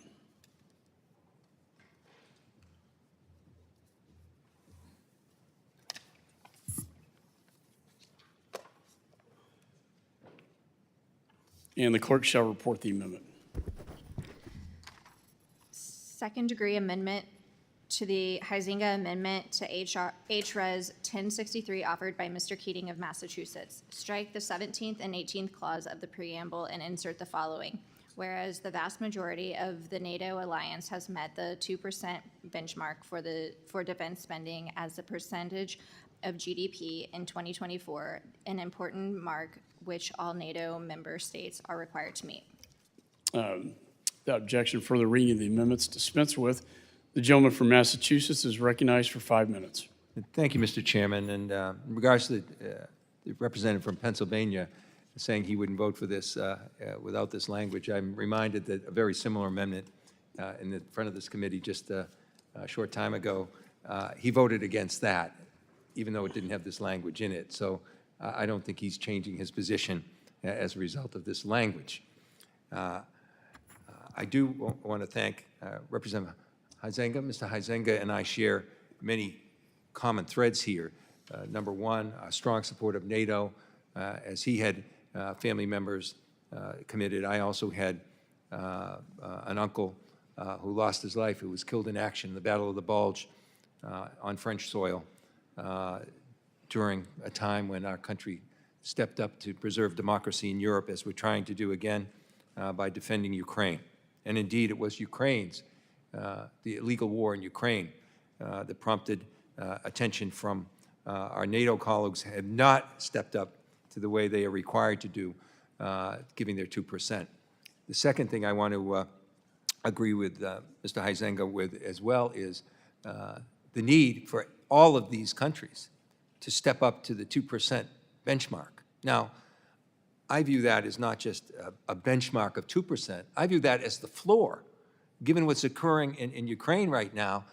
And the clerk shall report the amendment. Second-degree amendment to the Huizenga Amendment to H.Res. 1063 offered by Mr. Keating of Massachusetts. Strike the 17th and 18th clause of the preamble and insert the following. Whereas the vast majority of the NATO alliance has met the 2% benchmark for defense spending as a percentage of GDP in 2024, an important mark which all NATO member states are required to meet. Without objection, further reading of the amendments dispensed with. The gentleman from Massachusetts is recognized for 5 minutes. Thank you, Mr. Chairman. And in regards to the representative from Pennsylvania saying he wouldn't vote for this without this language, I'm reminded that a very similar amendment in the front of this committee just a short time ago, he voted against that, even though it didn't have this language in it. So I don't think he's changing his position as a result of this language. I do want to thank Representative Huizenga. Mr. Huizenga and I share many common threads here. Number one, a strong support of NATO. As he had family members committed, I also had an uncle who lost his life, who was killed in action in the Battle of the Bulge on French soil during a time when our country stepped up to preserve democracy in Europe, as we're trying to do again by defending Ukraine. And indeed, it was Ukraine's, the illegal war in Ukraine that prompted attention from our NATO colleagues have not stepped up to the way they are required to do, giving their 2%. The second thing I want to agree with Mr. Huizenga with as well is the need for all of these countries to step up to the 2% benchmark. Now, I view that as not just a benchmark of 2%. I view that as the floor. Given what's occurring in Ukraine right now,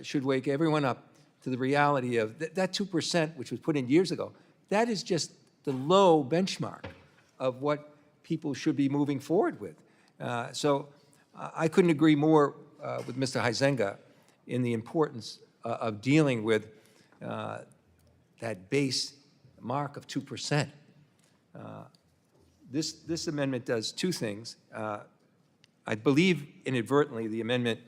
should wake everyone up to the reality of that 2%, which was put in years ago. That is just the low benchmark of what people should be moving forward with. So I couldn't agree more with Mr. Huizenga in the importance of dealing with that base mark of 2%. This amendment does two things. I believe inadvertently the amendment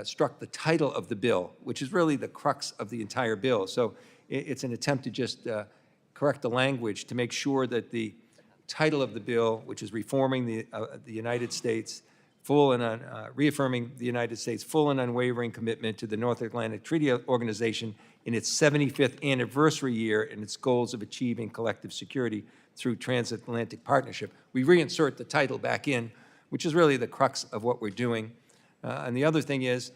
struck the title of the bill, which is really the crux of the entire bill. So it's an attempt to just correct the language to make sure that the title of the bill, which is reforming the United States, reaffirming the United States' full and unwavering commitment to the North Atlantic Treaty Organization in its 75th anniversary year and its goals of achieving collective security through transatlantic partnership. We reinsert the title back in, which is really the crux of what we're doing. And the other thing is,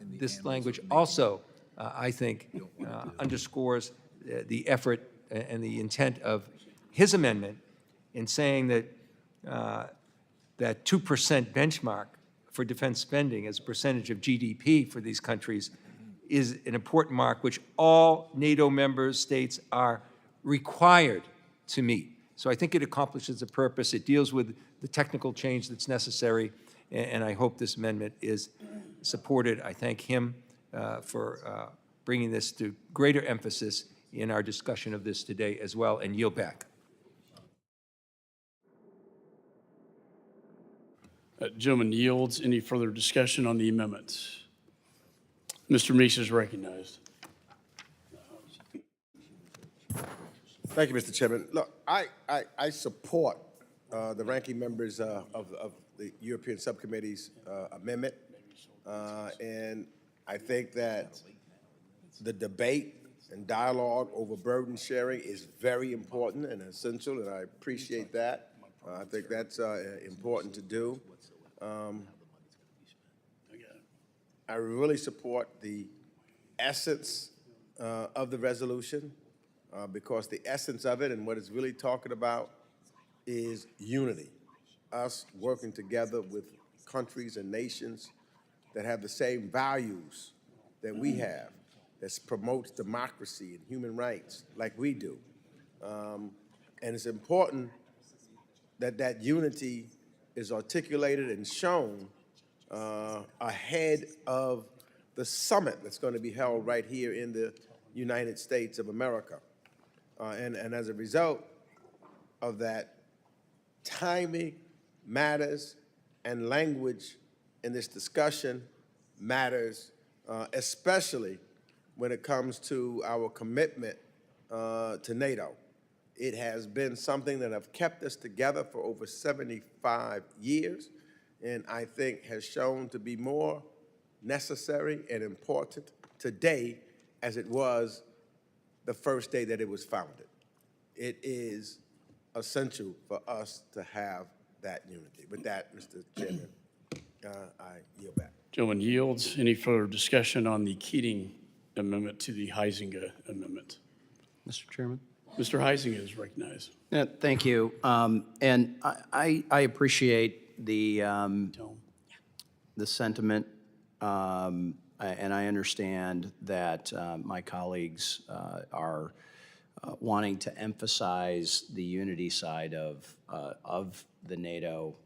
this language also, I think, underscores the effort and the intent of his amendment in saying that that 2% benchmark for defense spending as a percentage of GDP for these countries is an important mark which all NATO member states are required to meet. So I think it accomplishes the purpose. It deals with the technical change that's necessary, and I hope this amendment is supported. I thank him for bringing this to greater emphasis in our discussion of this today as well, and yield back. Gentleman yields. Any further discussion on the amendments? Mr. Meeks is recognized. Thank you, Mr. Chairman. Look, I support the ranking members of the European Subcommittee's amendment, and I think that the debate and dialogue over burden sharing is very important and essential, and I appreciate that. I think that's important to do. I really support the essence of the resolution because the essence of it and what it's really talking about is unity, us working together with countries and nations that have the same values that we have, that promotes democracy and human rights like we do. And it's important that that unity is articulated and shown ahead of the summit that's going to be held right here in the United States of America. And as a result of that, timing matters and language in this discussion matters, especially when it comes to our commitment to NATO. It has been something that have kept us together for over 75 years, and I think has shown to be more necessary and important today as it was the first day that it was founded. It is essential for us to have that unity. With that, Mr. Chairman, I yield back. Gentleman yields. Any further discussion on the Keating amendment to the Heisinger amendment? Mr. Chairman? Mr. Heisinger is recognized. Yeah, thank you. And I appreciate the sentiment, and I understand that my colleagues are wanting to emphasize the unity side of the NATO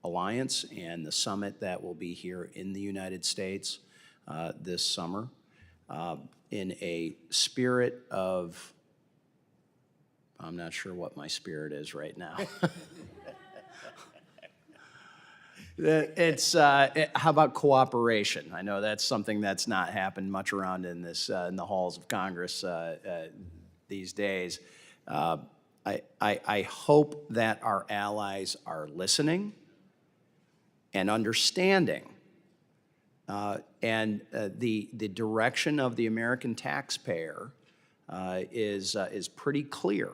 alliance and the summit that will be here in the United States this summer in a spirit of, I'm not sure what my spirit is right now. It's how about cooperation? I know that's something that's not happened much around in this in the halls of Congress these days. I hope that our allies are listening and understanding, and the direction of the American taxpayer is pretty clear.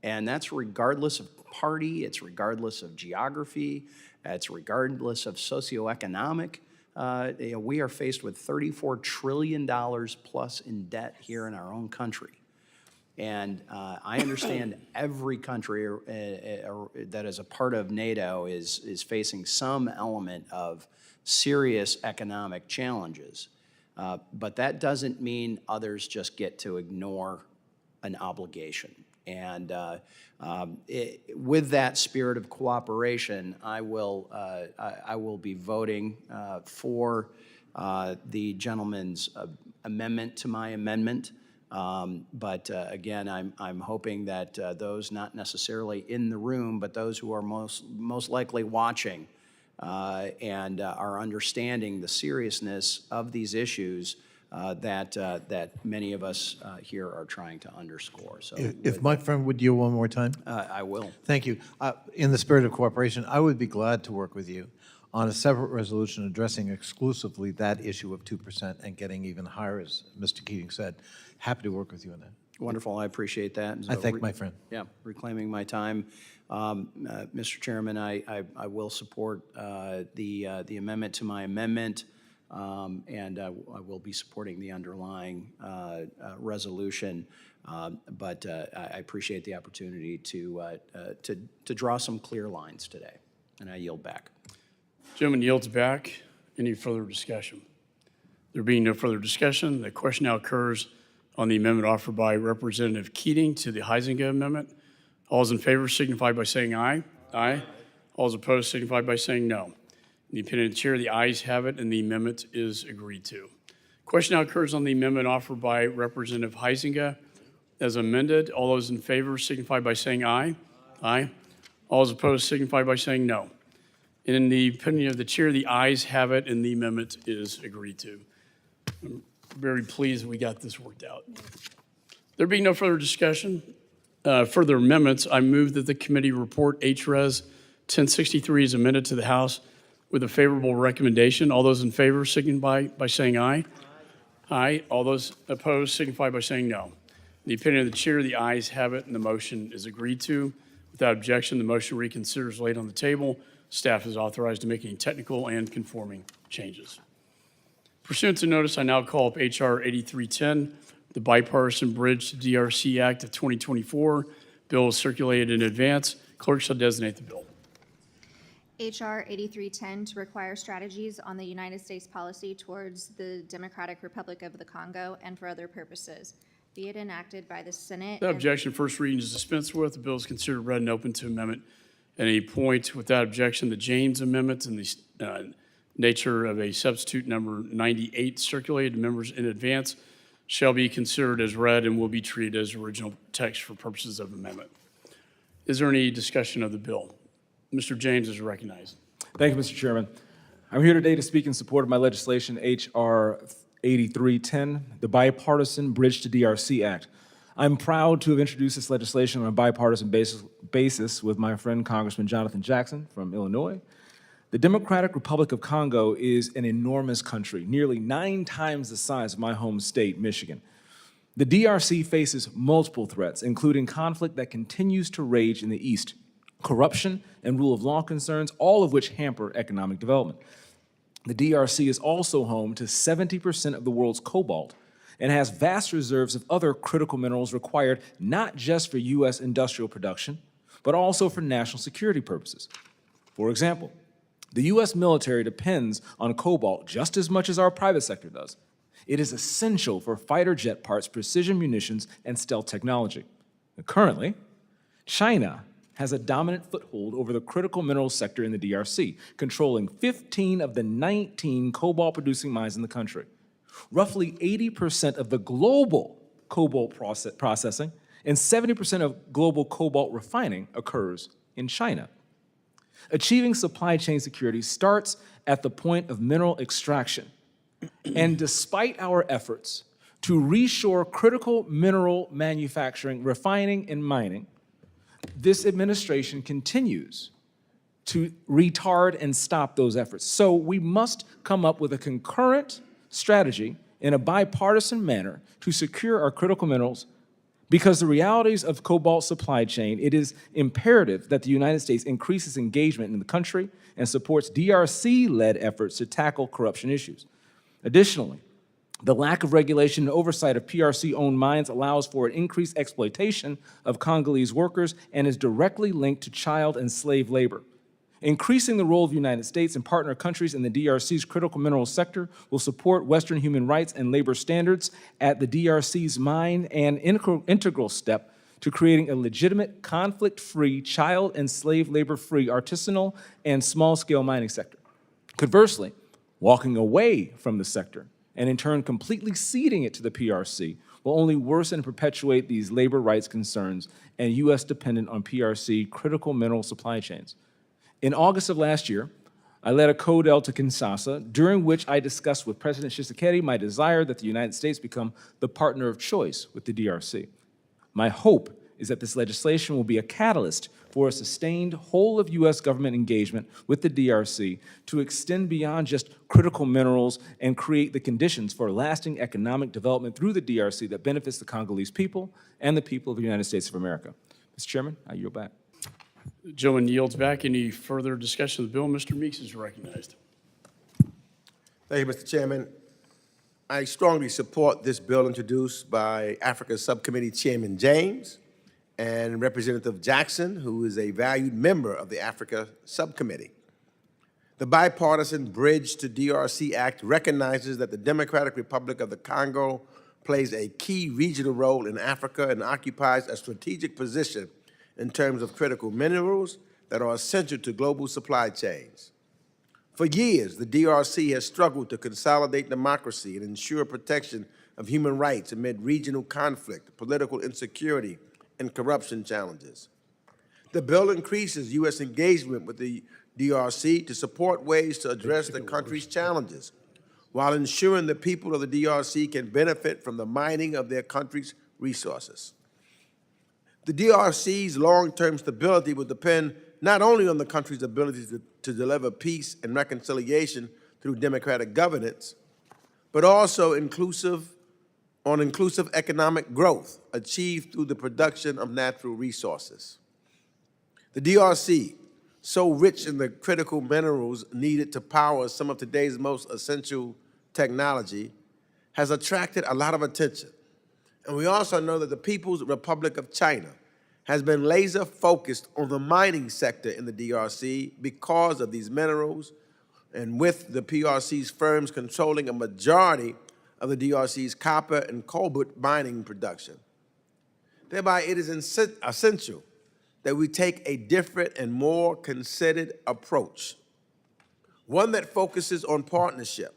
And that's regardless of party, it's regardless of geography, it's regardless of socioeconomic. We are faced with $34 trillion plus in debt here in our own country. And I understand every country that is a part of NATO is facing some element of serious economic challenges. But that doesn't mean others just get to ignore an obligation. And with that spirit of cooperation, I will be voting for the gentleman's amendment to my amendment. But again, I'm hoping that those not necessarily in the room, but those who are most likely watching and are understanding the seriousness of these issues that many of us here are trying to underscore. So If my friend would yield one more time? I will. Thank you. In the spirit of cooperation, I would be glad to work with you on a separate resolution addressing exclusively that issue of 2% and getting even higher, as Mr. Keating said. Happy to work with you on that. Wonderful. I appreciate that. I thank my friend. Yeah, reclaiming my time. Mr. Chairman, I will support the amendment to my amendment, and I will be supporting the underlying resolution. But I appreciate the opportunity to draw some clear lines today, and I yield back. Gentleman yields back. Any further discussion? There being no further discussion, the question now occurs on the amendment offered by Representative Keating to the Huizenga amendment. All those in favor signify by saying aye. Aye. All those opposed signify by saying no. In the opinion of the chair, the ayes have it, and the amendment is agreed to. Question now occurs on the amendment offered by Representative Huizenga as amended. All those in favor signify by saying aye. Aye. All those opposed signify by saying no. In the opinion of the chair, the ayes have it, and the amendment is agreed to. I'm very pleased we got this worked out. There being no further discussion, further amendments, I move that the committee report H.Res. 1063 is amended to the House with a favorable recommendation. All those in favor signify by saying aye. Aye. All those opposed signify by saying no. In the opinion of the chair, the ayes have it, and the motion is agreed to. Without objection, the motion to reconsider is laid on the table. Staff is authorized to make any technical and conforming changes. Pursuant to notice, I now call up H.R. 8310, the Bipartisan Bridge to DRC Act of 2024. Bill is circulated in advance. Clerk shall designate the bill. H.R. 8310 to require strategies on the United States policy towards the Democratic Republic of the Congo and for other purposes. Be it enacted by the Senate. Without objection, first reading is dispensed with. The bill is considered read and open to amendment at any point. Without objection, the James Amendment in the nature of a substitute number 98 circulated to members in advance shall be considered as read and will be treated as original text for purposes of amendment. Is there any discussion of the bill? Mr. James is recognized. Thank you, Mr. Chairman. I'm here today to speak in support of my legislation, H.R. 8310, the Bipartisan Bridge to DRC Act. I'm proud to have introduced this legislation on a bipartisan basis with my friend Congressman Jonathan Jackson from Illinois. The Democratic Republic of Congo is an enormous country, nearly 9 times the size of my home state, Michigan. The DRC faces multiple threats, including conflict that continues to rage in the east, corruption and rule of law concerns, all of which hamper economic development. The DRC is also home to 70% of the world's cobalt and has vast reserves of other critical minerals required not just for U.S. industrial production, but also for national security purposes. For example, the U.S. military depends on cobalt just as much as our private sector does. It is essential for fighter jet parts, precision munitions, and stealth technology. Currently, China has a dominant foothold over the critical minerals sector in the DRC, controlling 15 of the 19 cobalt-producing mines in the country. Roughly 80% of the global cobalt processing and 70% of global cobalt refining occurs in China. Achieving supply chain security starts at the point of mineral extraction. And despite our efforts to reshore critical mineral manufacturing, refining, and mining, this administration continues to retard and stop those efforts. So we must come up with a concurrent strategy in a bipartisan manner to secure our critical minerals. Because the realities of cobalt supply chain, it is imperative that the United States increases engagement in the country and supports DRC-led efforts to tackle corruption issues. Additionally, the lack of regulation and oversight of PRC-owned mines allows for an increased exploitation of Congolese workers and is directly linked to child and slave labor. Increasing the role of the United States and partner countries in the DRC's critical minerals sector will support Western human rights and labor standards at the DRC's mine and integral step to creating a legitimate, conflict-free, child and slave labor-free artisanal and small-scale mining sector. Conversely, walking away from the sector and in turn completely ceding it to the PRC will only worsen and perpetuate these labor rights concerns and U.S. dependent on PRC critical mineral supply chains. In August of last year, I led a CODEL to Kinshasa, during which I discussed with President Tshisekedi my desire that the United States become the partner of choice with the DRC. My hope is that this legislation will be a catalyst for a sustained whole of U.S. government engagement with the DRC to extend beyond just critical minerals and create the conditions for lasting economic development through the DRC that benefits the Congolese people and the people of the United States of America. Mr. Chairman, I yield back. The gentleman yields back. Any further discussion of the bill? Mr. Meeks is recognized. Thank you, Mr. Chairman. I strongly support this bill introduced by Africa Subcommittee Chairman James and Representative Jackson, who is a valued member of the Africa Subcommittee. The Bipartisan Bridge to DRC Act recognizes that the Democratic Republic of the Congo plays a key regional role in Africa and occupies a strategic position in terms of critical minerals that are essential to global supply chains. For years, the DRC has struggled to consolidate democracy and ensure protection of human rights amid regional conflict, political insecurity, and corruption challenges. The bill increases U.S. engagement with the DRC to support ways to address the country's challenges, while ensuring the people of the DRC can benefit from the mining of their country's resources. The DRC's long-term stability will depend not only on the country's ability to deliver peace and reconciliation through democratic governance, but also inclusive economic growth achieved through the production of natural resources. The DRC, so rich in the critical minerals needed to power some of today's most essential technology, has attracted a lot of attention. And we also know that the People's Republic of China has been laser focused on the mining sector in the DRC because of these minerals, and with the PRC's firms controlling a majority of the DRC's copper and cobalt mining production. Thereby, it is essential that we take a different and more considered approach, one that focuses on partnership,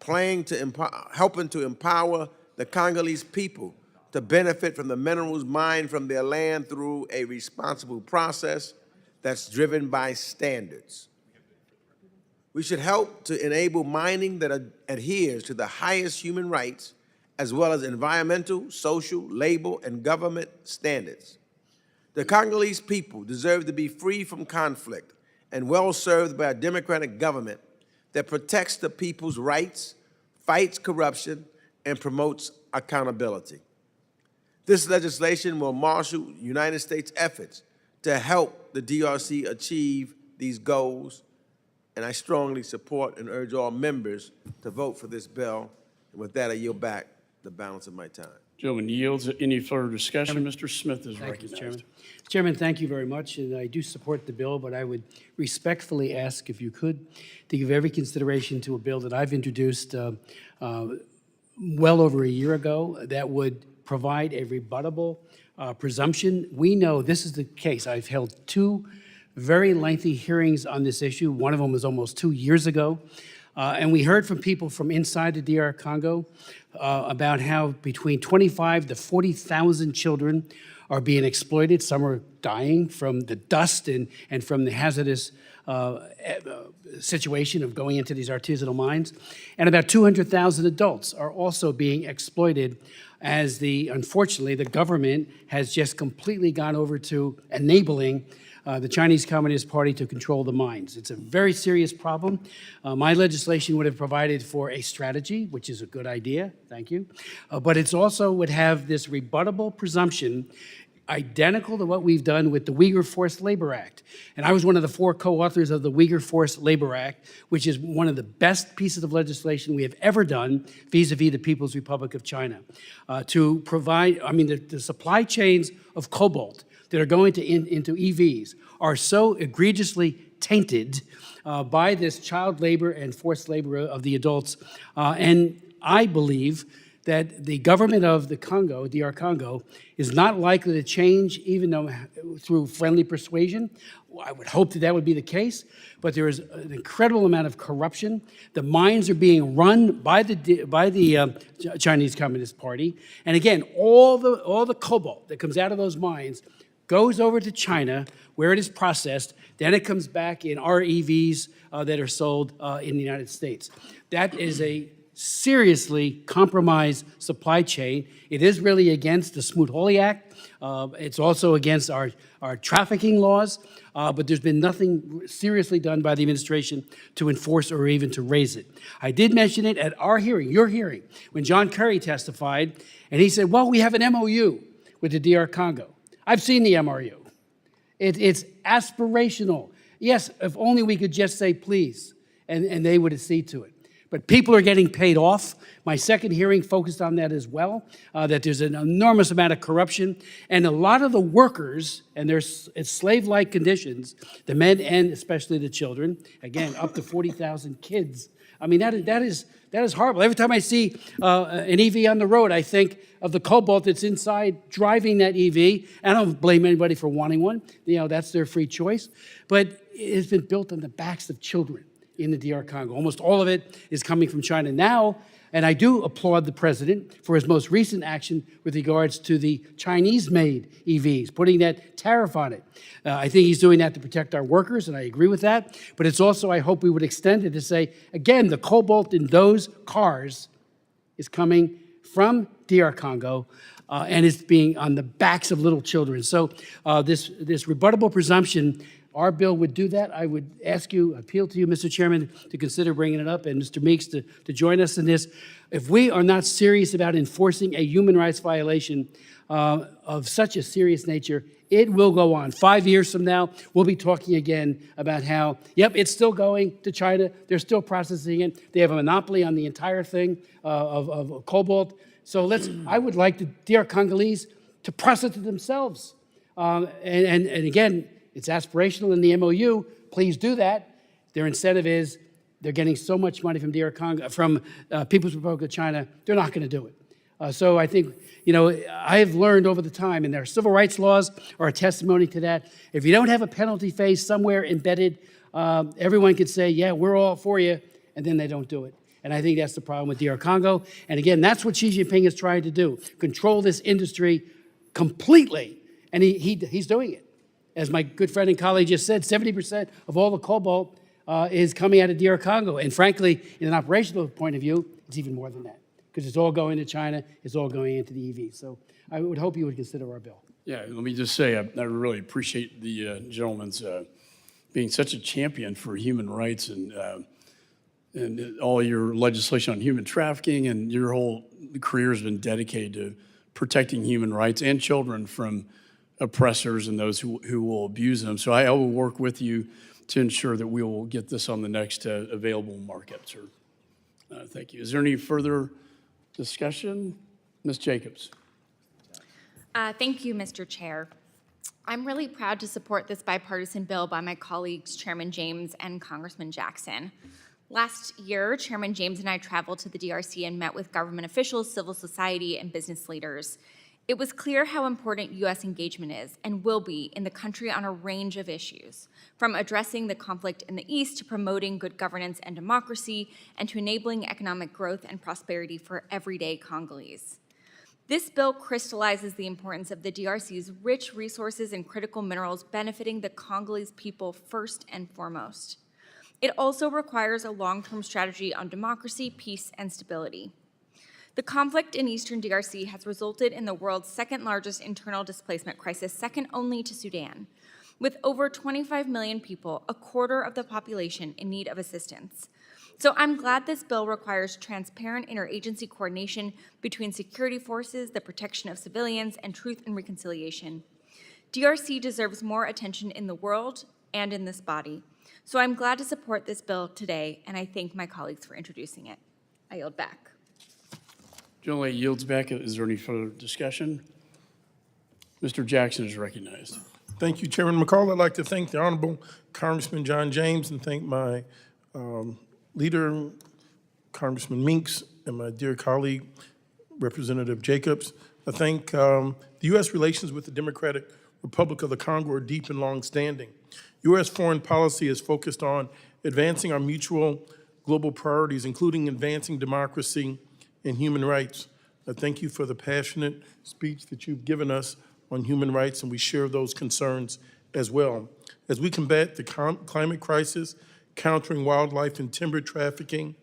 helping to empower the Congolese people to benefit from the minerals mined from their land through a responsible process that's driven by standards. We should help to enable mining that adheres to the highest human rights, as well as environmental, social, labor, and government standards. The Congolese people deserve to be free from conflict and well served by a democratic government that protects the people's rights, fights corruption, and promotes accountability. This legislation will marshal United States efforts to help the DRC achieve these goals, and I strongly support and urge all members to vote for this bill. And with that, I yield back the balance of my time. Gentleman yields. Any further discussion? Mr. Smith is Thank you, recognized. Chairman. Chairman, thank you very much, and I do support the bill, but I would respectfully ask, if you could, to give every consideration to a bill that I've introduced well over a year ago that would provide a rebuttable presumption. We know this is the case. I've held two very lengthy hearings on this issue. One of them was almost 2 years ago. And we heard from people from inside the DR Congo about how between 25 to 40,000 children are being exploited. Some are dying from the dust and from the hazardous situation of going into these artisanal mines. And about 200,000 adults are also being exploited as unfortunately, the government has just completely gone over to enabling the Chinese Communist Party to control the mines. It's a very serious problem. My legislation would have provided for a strategy, which is a good idea, thank you. But it's also would have this rebuttable presumption identical to what we've done with the Uyghur Forced Labor Act. And I was one of the 4 co-authors of the Uyghur Forced Labor Act, which is one of the best pieces of legislation we have ever done vis-a-vis the People's Republic of China, to provide, the supply chains of cobalt that are going into EVs are so egregiously tainted by this child labor and forced labor of the adults. And I believe that the government of the Congo, DR Congo, is not likely to change, even though through friendly persuasion. I would hope that that would be the case, but there is an incredible amount of corruption. The mines are being run by the Chinese Communist Party, and again, all the cobalt that comes out of those mines goes over to China, where it is processed. Then it comes back in our EVs that are sold in the United States. That is a seriously compromised supply chain. It is really against the Smoot-Hawley Act. It's also against our trafficking laws, but there's been nothing seriously done by the administration to enforce or even to raise it. I did mention it at our hearing, your hearing, when John Kerry testified, and he said, well, we have an MOU with the DR Congo. I've seen the MOU. It's aspirational. Yes, if only we could just say please, and they would accede to it. But people are getting paid off. My second hearing focused on that as well, that there's an enormous amount of corruption. And a lot of the workers, and there's slave-like conditions, the men and especially the children, again, up to 40,000 kids. I mean, that is horrible. Every time I see an EV on the road, I think of the cobalt that's inside driving that EV. I don't blame anybody for wanting one. You know, that's their free choice. But it's been built on the backs of children in the DR Congo. Almost all of it is coming from China now, and I do applaud the president for his most recent action with regards to the Chinese-made EVs, putting that tariff on it. I think he's doing that to protect our workers, and I agree with that. But it's also, I hope we would extend it to say, again, the cobalt in those cars is coming from DR Congo, and it's being on the backs of little children. So this rebuttable presumption, our bill would do that. I would ask you, appeal to you, Mr. Chairman, to consider bringing it up, and Mr. Meeks to join us in this. If we are not serious about enforcing a human rights violation of such a serious nature, it will go on. 5 years from now, we'll be talking again about how, yep, it's still going to China. They're still processing it. They have a monopoly on the entire thing of cobalt. So I would like the DR Congolese to process it themselves. And again, it's aspirational in the MOU. Please do that. Their incentive is they're getting so much money from DR Congo, from People's Republic of China, they're not going to do it. So I think, you know, I have learned over the time, and their civil rights laws are a testimony to that. If you don't have a penalty phase somewhere embedded, everyone could say, yeah, we're all for you, and then they don't do it. And I think that's the problem with DR Congo. And again, that's what Xi Jinping is trying to do, control this industry completely, and he's doing it. As my good friend and colleague just said, 70% of all the cobalt is coming out of DR Congo. And frankly, in an operational point of view, it's even more than that, because it's all going to China, it's all going into the EV. So I would hope you would consider our bill. Yeah, let me just say, I really appreciate the gentleman's being such a champion for human rights and all your legislation on human trafficking, and your whole career has been dedicated to protecting human rights and children from oppressors and those who will abuse them. So I will work with you to ensure that we will get this on the next available markup, sir. Thank you. Is there any further discussion? Ms. Jacobs. Thank you, Mr. Chair. I'm really proud to support this bipartisan bill by my colleagues, Chairman James and Congressman Jackson. Last year, Chairman James and I traveled to the DRC and met with government officials, civil society, and business leaders. It was clear how important U.S. engagement is and will be in the country on a range of issues, from addressing the conflict in the East to promoting good governance and democracy, and to enabling economic growth and prosperity for everyday Congolese. This bill crystallizes the importance of the DRC's rich resources and critical minerals benefiting the Congolese people first and foremost. It also requires a long-term strategy on democracy, peace, and stability. The conflict in eastern DRC has resulted in the world's second-largest internal displacement crisis, second only to Sudan, with over 25 million people, a quarter of the population, in need of assistance. So I'm glad this bill requires transparent interagency coordination between security forces, the protection of civilians, and truth and reconciliation. DRC deserves more attention in the world and in this body. So I'm glad to support this bill today, and I thank my colleagues for introducing it. I yield back. Generally yields back. Is there any further discussion? Mr. Jackson is recognized. Thank you, Chairman McCaul. I'd like to thank the Honorable Congressman John James and thank my leader, Congressman Meeks, and my dear colleague, Representative Jacobs. I think the U.S. relations with the Democratic Republic of the Congo are deep and long-standing. U.S. foreign policy is focused on advancing our mutual global priorities, including advancing democracy and human rights. I thank you for the passionate speech that you've given us on human rights, and we share those concerns as well. As we combat the climate crisis, countering wildlife and timber trafficking,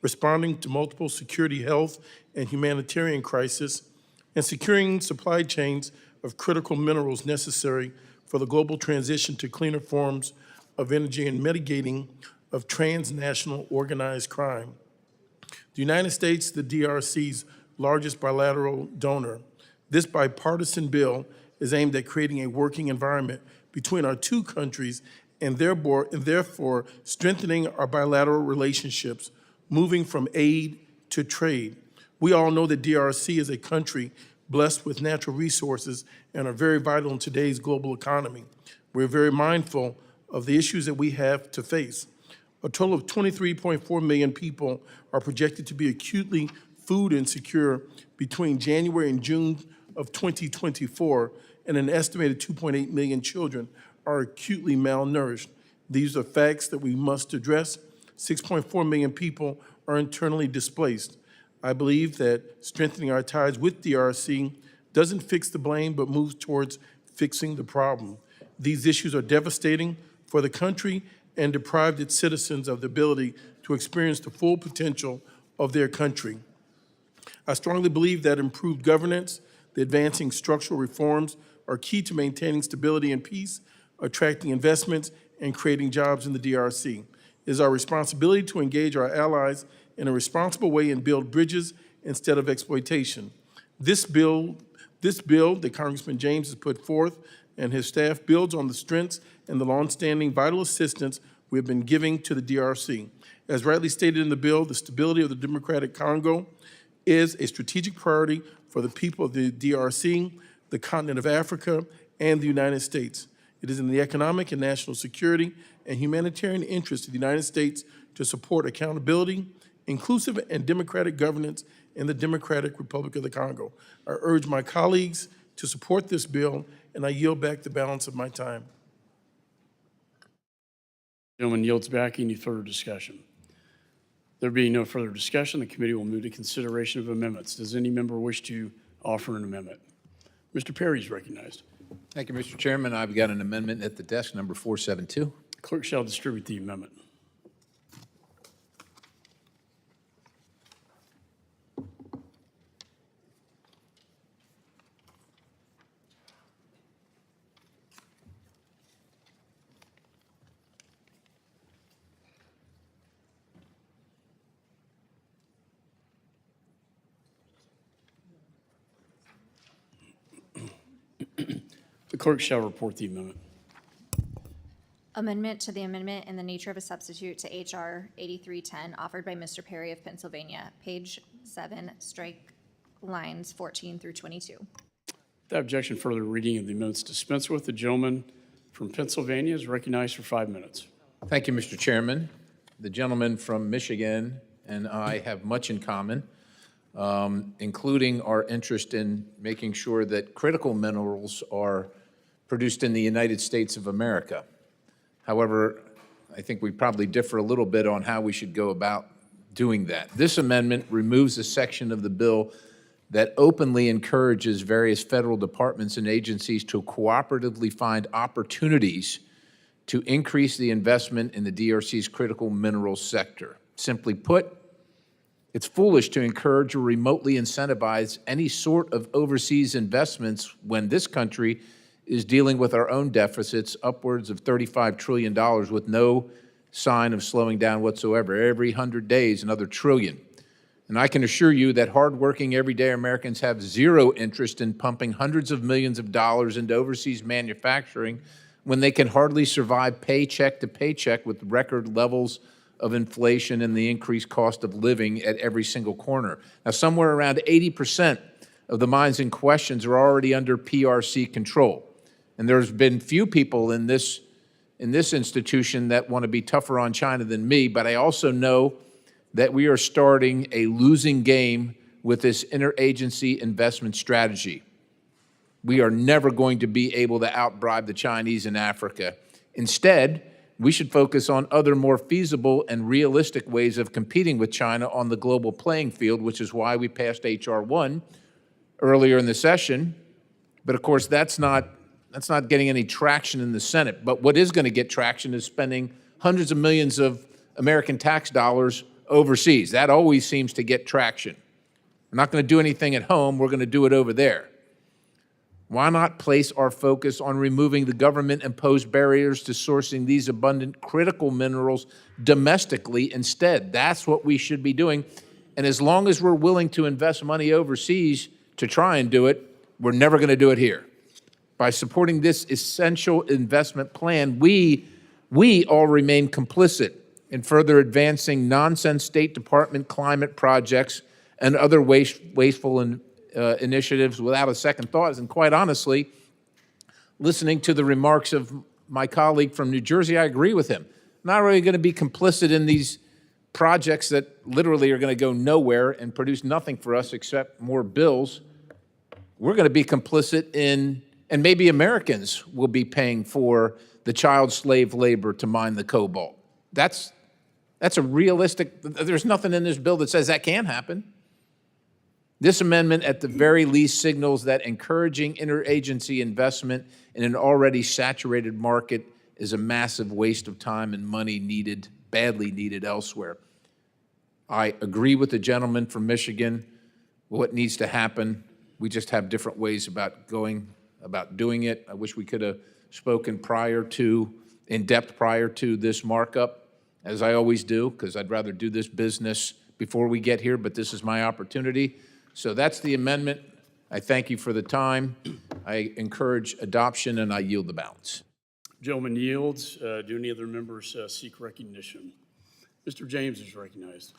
responding to multiple security, health, and humanitarian crises, and securing supply chains of critical minerals necessary for the global transition to cleaner forms of energy and mitigating of transnational organized crime. The United States, the DRC's largest bilateral donor, this bipartisan bill is aimed at creating a working environment between our two countries and therefore strengthening our bilateral relationships, moving from aid to trade. We all know that DRC is a country blessed with natural resources and are very vital in today's global economy. We're very mindful of the issues that we have to face. A total of 23.4 million people are projected to be acutely food insecure between January and June of 2024, and an estimated 2.8 million children are acutely malnourished. These are facts that we must address. 6.4 million people are internally displaced. I believe that strengthening our ties with DRC doesn't fix the blame, but moves towards fixing the problem. These issues are devastating for the country and deprived its citizens of the ability to experience the full potential of their country. I strongly believe that improved governance, the advancing structural reforms are key to maintaining stability and peace, attracting investments, and creating jobs in the DRC. It is our responsibility to engage our allies in a responsible way and build bridges instead of exploitation. This bill that Congressman James has put forth and his staff builds on the strengths and the longstanding vital assistance we have been giving to the DRC. As rightly stated in the bill, the stability of the Democratic Congo is a strategic priority for the people of the DRC, the continent of Africa, and the United States. It is in the economic and national security and humanitarian interest of the United States to support accountability, inclusive and democratic governance in the Democratic Republic of the Congo. I urge my colleagues to support this bill, and I yield back the balance of my time. Gentleman yields back. Any further discussion? There being no further discussion, the committee will move to consideration of amendments. Does any member wish to offer an amendment? Mr. Perry is recognized. Thank you, Mr. Chairman. I've got an amendment at the desk, number 472. Clerk shall distribute the amendment. The clerk shall report the amendment. Amendment to the amendment in the nature of a substitute to H.R. 8310, offered by Mr. Perry of Pennsylvania, page 7, strike lines 14 through 22. Without objection, further reading of the amendments dispensed with. The gentleman from Pennsylvania is recognized for 5 minutes. Thank you, Mr. Chairman. The gentleman from Michigan and I have much in common, including our interest in making sure that critical minerals are produced in the United States of America. However, I think we probably differ a little bit on how we should go about doing that. This amendment removes a section of the bill that openly encourages various federal departments and agencies to cooperatively find opportunities to increase the investment in the DRC's critical minerals sector. Simply put, it's foolish to encourage or remotely incentivize any sort of overseas investments when this country is dealing with our own deficits, upwards of $35 trillion, with no sign of slowing down whatsoever. Every 100 days, another trillion. And I can assure you that hardworking, everyday Americans have zero interest in pumping hundreds of millions of dollars into overseas manufacturing when they can hardly survive paycheck to paycheck with record levels of inflation and the increased cost of living at every single corner. Now, somewhere around 80% of the mines in question are already under PRC control. And there's been few people in this institution that want to be tougher on China than me, but I also know that we are starting a losing game with this interagency investment strategy. We are never going to be able to outbribe the Chinese in Africa. Instead, we should focus on other more feasible and realistic ways of competing with China on the global playing field, which is why we passed H.R. 1 earlier in the session. But of course, that's not getting any traction in the Senate. But what is going to get traction is spending hundreds of millions of American tax dollars overseas. That always seems to get traction. We're not going to do anything at home. We're going to do it over there. Why not place our focus on removing the government-imposed barriers to sourcing these abundant critical minerals domestically instead? That's what we should be doing. And as long as we're willing to invest money overseas to try and do it, we're never going to do it here. By supporting this essential investment plan, we all remain complicit in further advancing nonsense State Department climate projects and other wasteful initiatives without a second thought. And quite honestly, listening to the remarks of my colleague from New Jersey, I agree with him. I'm not really going to be complicit in these projects that literally are going to go nowhere and produce nothing for us except more bills. We're going to be complicit in, and maybe Americans will be paying for the child slave labor to mine the cobalt. That's a realistic, there's nothing in this bill that says that can't happen. This amendment, at the very least, signals that encouraging interagency investment in an already saturated market is a massive waste of time and money needed, badly needed elsewhere. I agree with the gentleman from Michigan. What needs to happen, we just have different ways about doing it. I wish we could have spoken in depth prior to this markup, as I always do, because I'd rather do this business before we get here, but this is my opportunity. So that's the amendment. I thank you for the time. I encourage adoption, and I yield the balance. Gentleman yields. Do any other members seek recognition? Mr. James is recognized.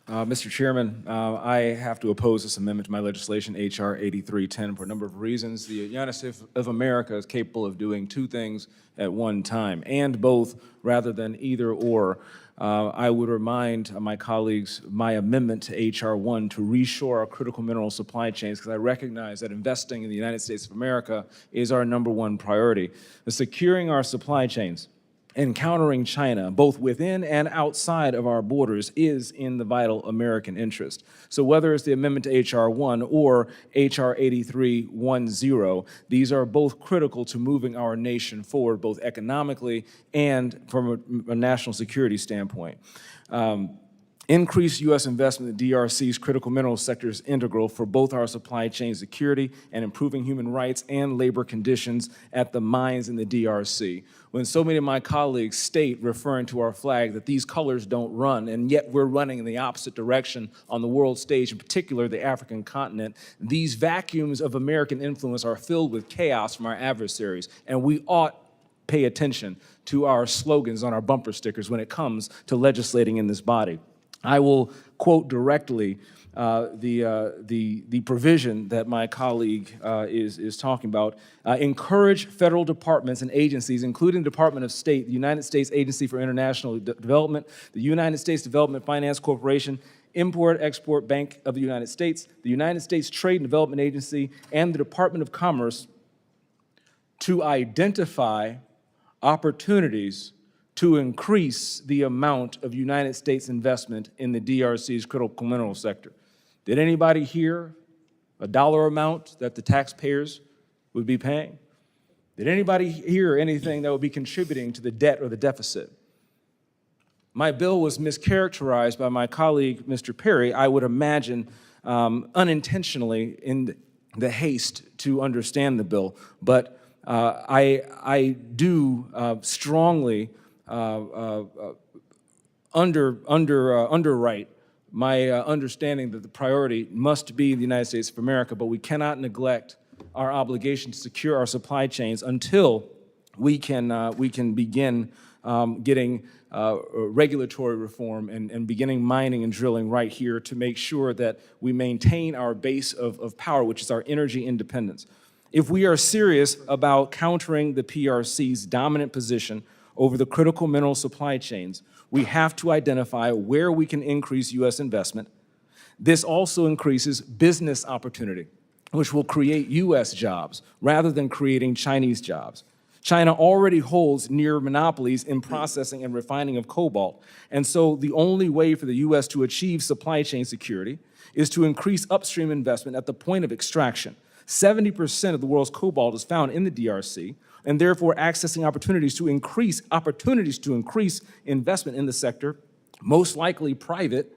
Mr. Chairman, I have to oppose this amendment to my legislation, H.R. 8310, for a number of reasons. The United States of America is capable of doing two things at one time, and both rather than either or. I would remind my colleagues my amendment to H.R. 1 to reshore our critical mineral supply chains, because I recognize that investing in the United States of America is our #1 priority. Securing our supply chains and countering China, both within and outside of our borders, is in the vital American interest. So whether it's the amendment to H.R. 1 or H.R. 8310, these are both critical to moving our nation forward, both economically and from a national security standpoint. Increased U.S. investment in the DRC's critical mineral sector is integral for both our supply chain security and improving human rights and labor conditions at the mines in the DRC. When so many of my colleagues state, referring to our flag, that these colors don't run, and yet we're running in the opposite direction on the world stage, in particular the African continent, these vacuums of American influence are filled with chaos from our adversaries, and we ought pay attention to our slogans on our bumper stickers when it comes to legislating in this body. I will quote directly the provision that my colleague is talking about. Encourage federal departments and agencies, including the Department of State, the United States Agency for International Development, the United States Development Finance Corporation, Import-Export Bank of the United States, the United States Trade and Development Agency, and the Department of Commerce to identify opportunities to increase the amount of United States investment in the DRC's critical mineral sector. Did anybody hear a dollar amount that the taxpayers would be paying? Did anybody hear anything that would be contributing to the debt or the deficit? My bill was mischaracterized by my colleague, Mr. Perry, I would imagine unintentionally in the haste to understand the bill, but I do strongly underwrite my understanding that the priority must be the United States of America, but we cannot neglect our obligation to secure our supply chains until we can begin getting regulatory reform and beginning mining and drilling right here to make sure that we maintain our base of power, which is our energy independence. If we are serious about countering the PRC's dominant position over the critical mineral supply chains, we have to identify where we can increase U.S. investment, This also increases business opportunity, which will create U.S. jobs rather than creating Chinese jobs. China already holds near monopolies in processing and refining of cobalt, and so the only way for the U.S. to achieve supply chain security is to increase upstream investment at the point of extraction. 70% of the world's cobalt is found in the DRC, and therefore accessing opportunities to increase investment in the sector, most likely private,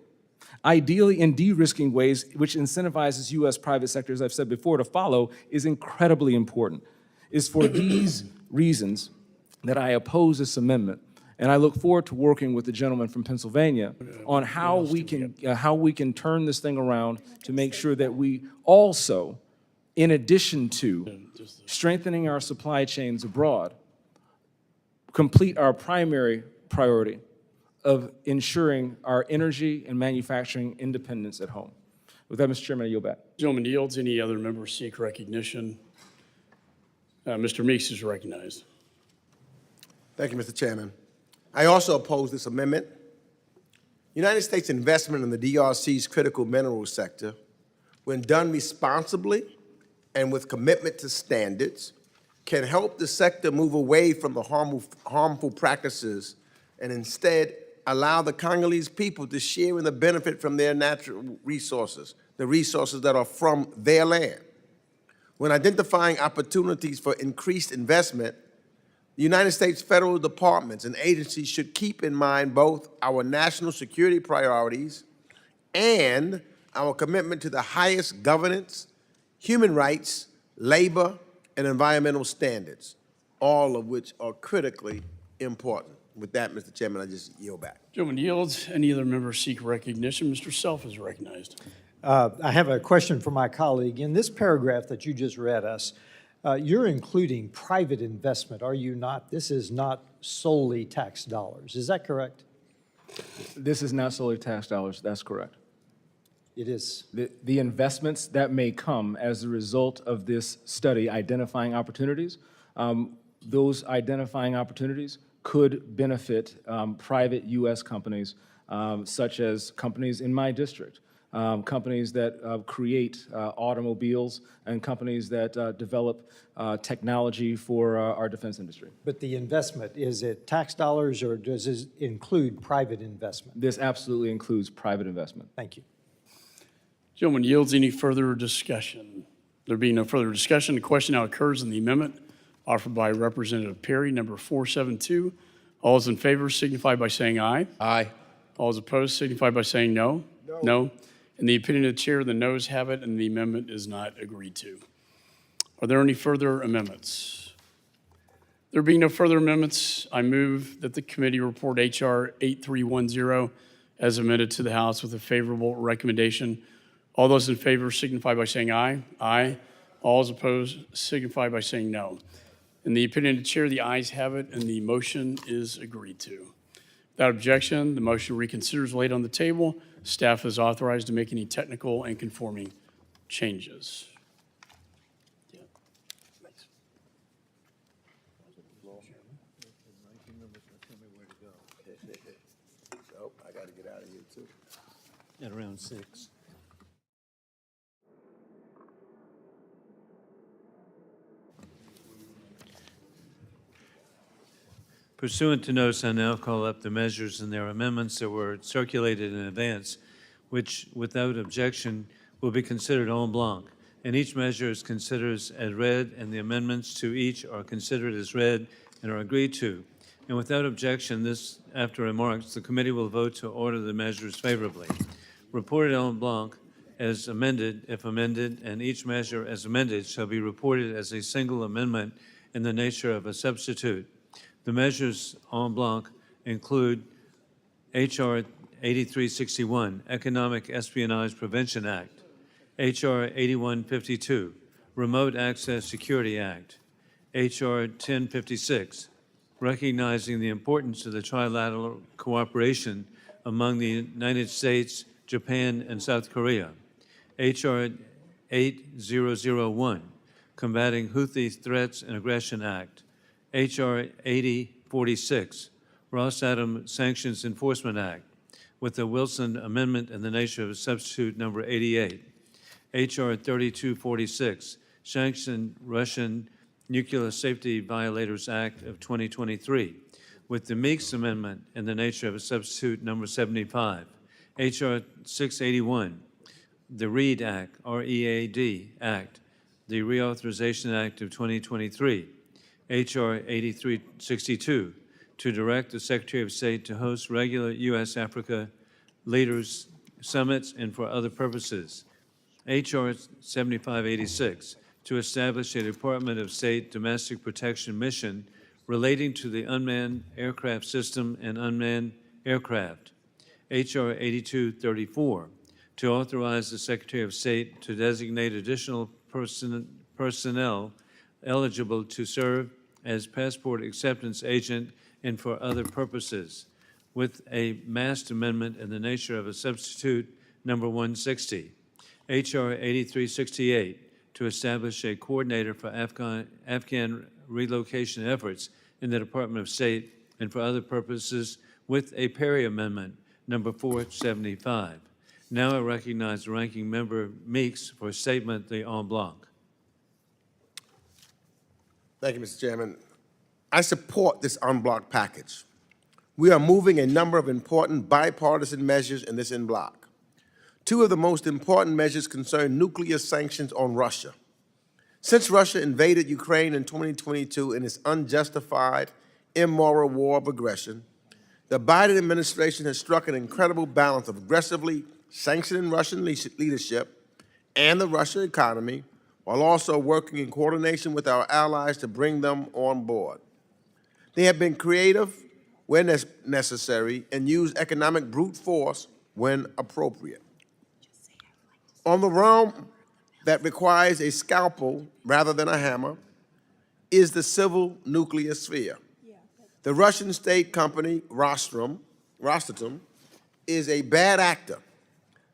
ideally in de-risking ways, which incentivizes U.S. private sector, as I've said before, to follow, is incredibly important. It's for these reasons that I oppose this amendment, and I look forward to working with the gentleman from Pennsylvania on how we can turn this thing around to make sure that we also, in addition to strengthening our supply chains abroad, complete our primary priority of ensuring our energy and manufacturing independence at home. With that, Mr. Chairman, I yield back. Gentleman yields. Any other members seek recognition? Mr. Meeks is recognized. Thank you, Mr. Chairman. I also oppose this amendment. United States investment in the DRC's critical mineral sector, when done responsibly and with commitment to standards, can help the sector move away from the harmful practices and instead allow the Congolese people to share in the benefit from their natural resources, the resources that are from their land. When identifying opportunities for increased investment, the United States federal departments and agencies should keep in mind both our national security priorities and our commitment to the highest governance, human rights, labor, and environmental standards, all of which are critically important. With that, Mr. Chairman, I just yield back. Gentleman yields. Any other members seek recognition? Mr. Self is recognized. I have a question for my colleague. In this paragraph that you just read us, you're including private investment, are you not? This is not solely tax dollars. Is that correct? This is not solely tax dollars. That's correct. It is. The investments that may come as a result of this study identifying opportunities, those identifying opportunities could benefit private U.S. companies, such as companies in my district, companies that create automobiles, and companies that develop technology for our defense industry. But the investment, is it tax dollars or does it include private investment? This absolutely includes private investment. Thank you. Gentleman yields. Any further discussion? There being no further discussion, the question now occurs in the amendment offered by Representative Perry, number 472. All those in favor signify by saying aye. Aye. All those opposed signify by saying no. No. In the opinion of the chair, the noes have it, and the amendment is not agreed to. Are there any further amendments? There being no further amendments, I move that the committee report H.R. 8310 as amended to the House with a favorable recommendation. All those in favor signify by saying aye. Aye. All those opposed signify by saying no. In the opinion of the chair, the ayes have it, and the motion is agreed to. Without objection, the motion to reconsider is laid on the table. Staff is authorized to make any technical and conforming changes. So I got to get out of here too. At around 6. Pursuant to notice, I now call up the measures and their amendments that were circulated in advance, which, without objection, will be considered en blanc. And each measure is considered as read, and the amendments to each are considered as read and are agreed to. And without objection, this, after remarks, the committee will vote to order the measures favorably. Reported en blanc as amended, if amended, and each measure as amended shall be reported as a single amendment in the nature of a substitute. The measures en blanc include H.R. 8361, Economic Espionage Prevention Act, H.R. 8152, Remote Access Security Act, H.R. 1056, recognizing the importance of the trilateral cooperation among the United States, Japan, and South Korea, H.R. 8001, Combating Houthis Threats and Aggression Act, H.R. 8046, Rosatom Sanctions Enforcement Act, with the Wilson Amendment in the nature of a substitute number 88. H.R. 3246, Sanction Russian Nuclear Safety Violators Act of 2023, with the Meeks Amendment in the nature of a substitute number 75. H.R. 681, the READ Act, R-E-A-D Act, the Reauthorization Act of 2023. H.R. 8362, to direct the Secretary of State to host regular U.S.-Africa leaders summits and for other purposes. H.R. 7586, to establish a Department of State domestic protection mission relating to the unmanned aircraft system and unmanned aircraft. H.R. 8234, to authorize the Secretary of State to designate additional personnel eligible to serve as passport acceptance agent and for other purposes, with a masked amendment in the nature of a substitute number 160. H.R. 8368, to establish a coordinator for Afghan relocation efforts in the Department of State and for other purposes, with a Perry Amendment number 475. Now I recognize the Ranking Member Meeks for a statement en bloc. Thank you, Mr. Chairman. I support this en bloc package. We are moving a number of important bipartisan measures in this en bloc. Two of the most important measures concern nuclear sanctions on Russia. Since Russia invaded Ukraine in 2022 in its unjustified, immoral war of aggression, the Biden administration has struck an incredible balance of aggressively sanctioning Russian leadership and the Russian economy, while also working in coordination with our allies to bring them on board. They have been creative when necessary and used economic brute force when appropriate. On the realm that requires a scalpel rather than a hammer is the civil nuclear sphere. The Russian state company Rosatom is a bad actor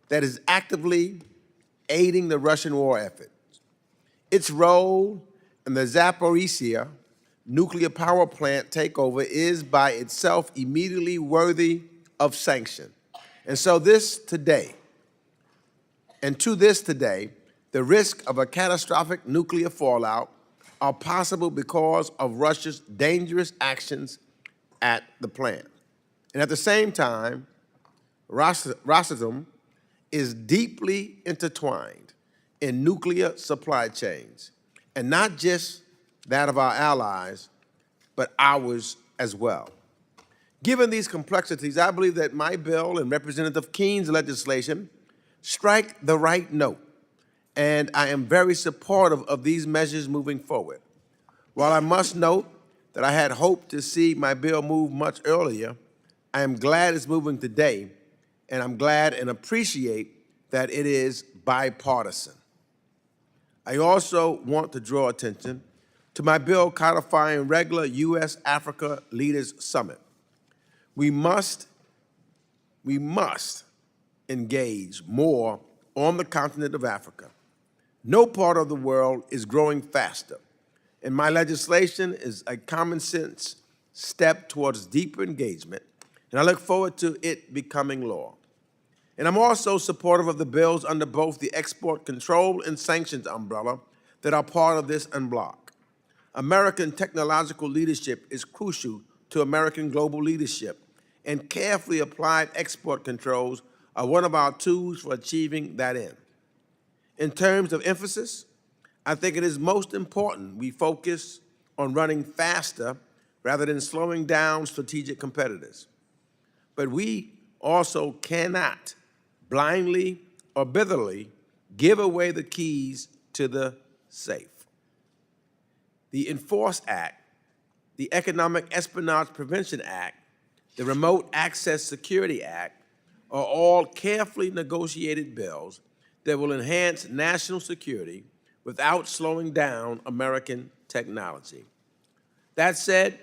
that is actively aiding the Russian war effort. Its role in the Zaporizhzhia nuclear power plant takeover is by itself immediately worthy of sanction. And so to this today, the risk of a catastrophic nuclear fallout are possible because of Russia's dangerous actions at the plant. And at the same time, Rosatom is deeply intertwined in nuclear supply chains, and not just that of our allies, but ours as well. Given these complexities, I believe that my bill and Representative Keene's legislation strike the right note, and I am very supportive of these measures moving forward. While I must note that I had hoped to see my bill move much earlier, I am glad it's moving today, and I'm glad and appreciate that it is bipartisan. I also want to draw attention to my bill codifying regular U.S.-Africa Leaders Summit. We must engage more on the continent of Africa. No part of the world is growing faster, and my legislation is a common sense step towards deeper engagement, and I look forward to it becoming law. And I'm also supportive of the bills under both the export control and sanctions umbrella that are part of this en bloc. American technological leadership is crucial to American global leadership, and carefully applied export controls are one of our tools for achieving that end. In terms of emphasis, I think it is most important we focus on running faster rather than slowing down strategic competitors. But we also cannot blindly or bitterly give away the keys to the safe. The Enforce Act, the Economic Espionage Prevention Act, the Remote Access Security Act are all carefully negotiated bills that will enhance national security without slowing down American technology. That said,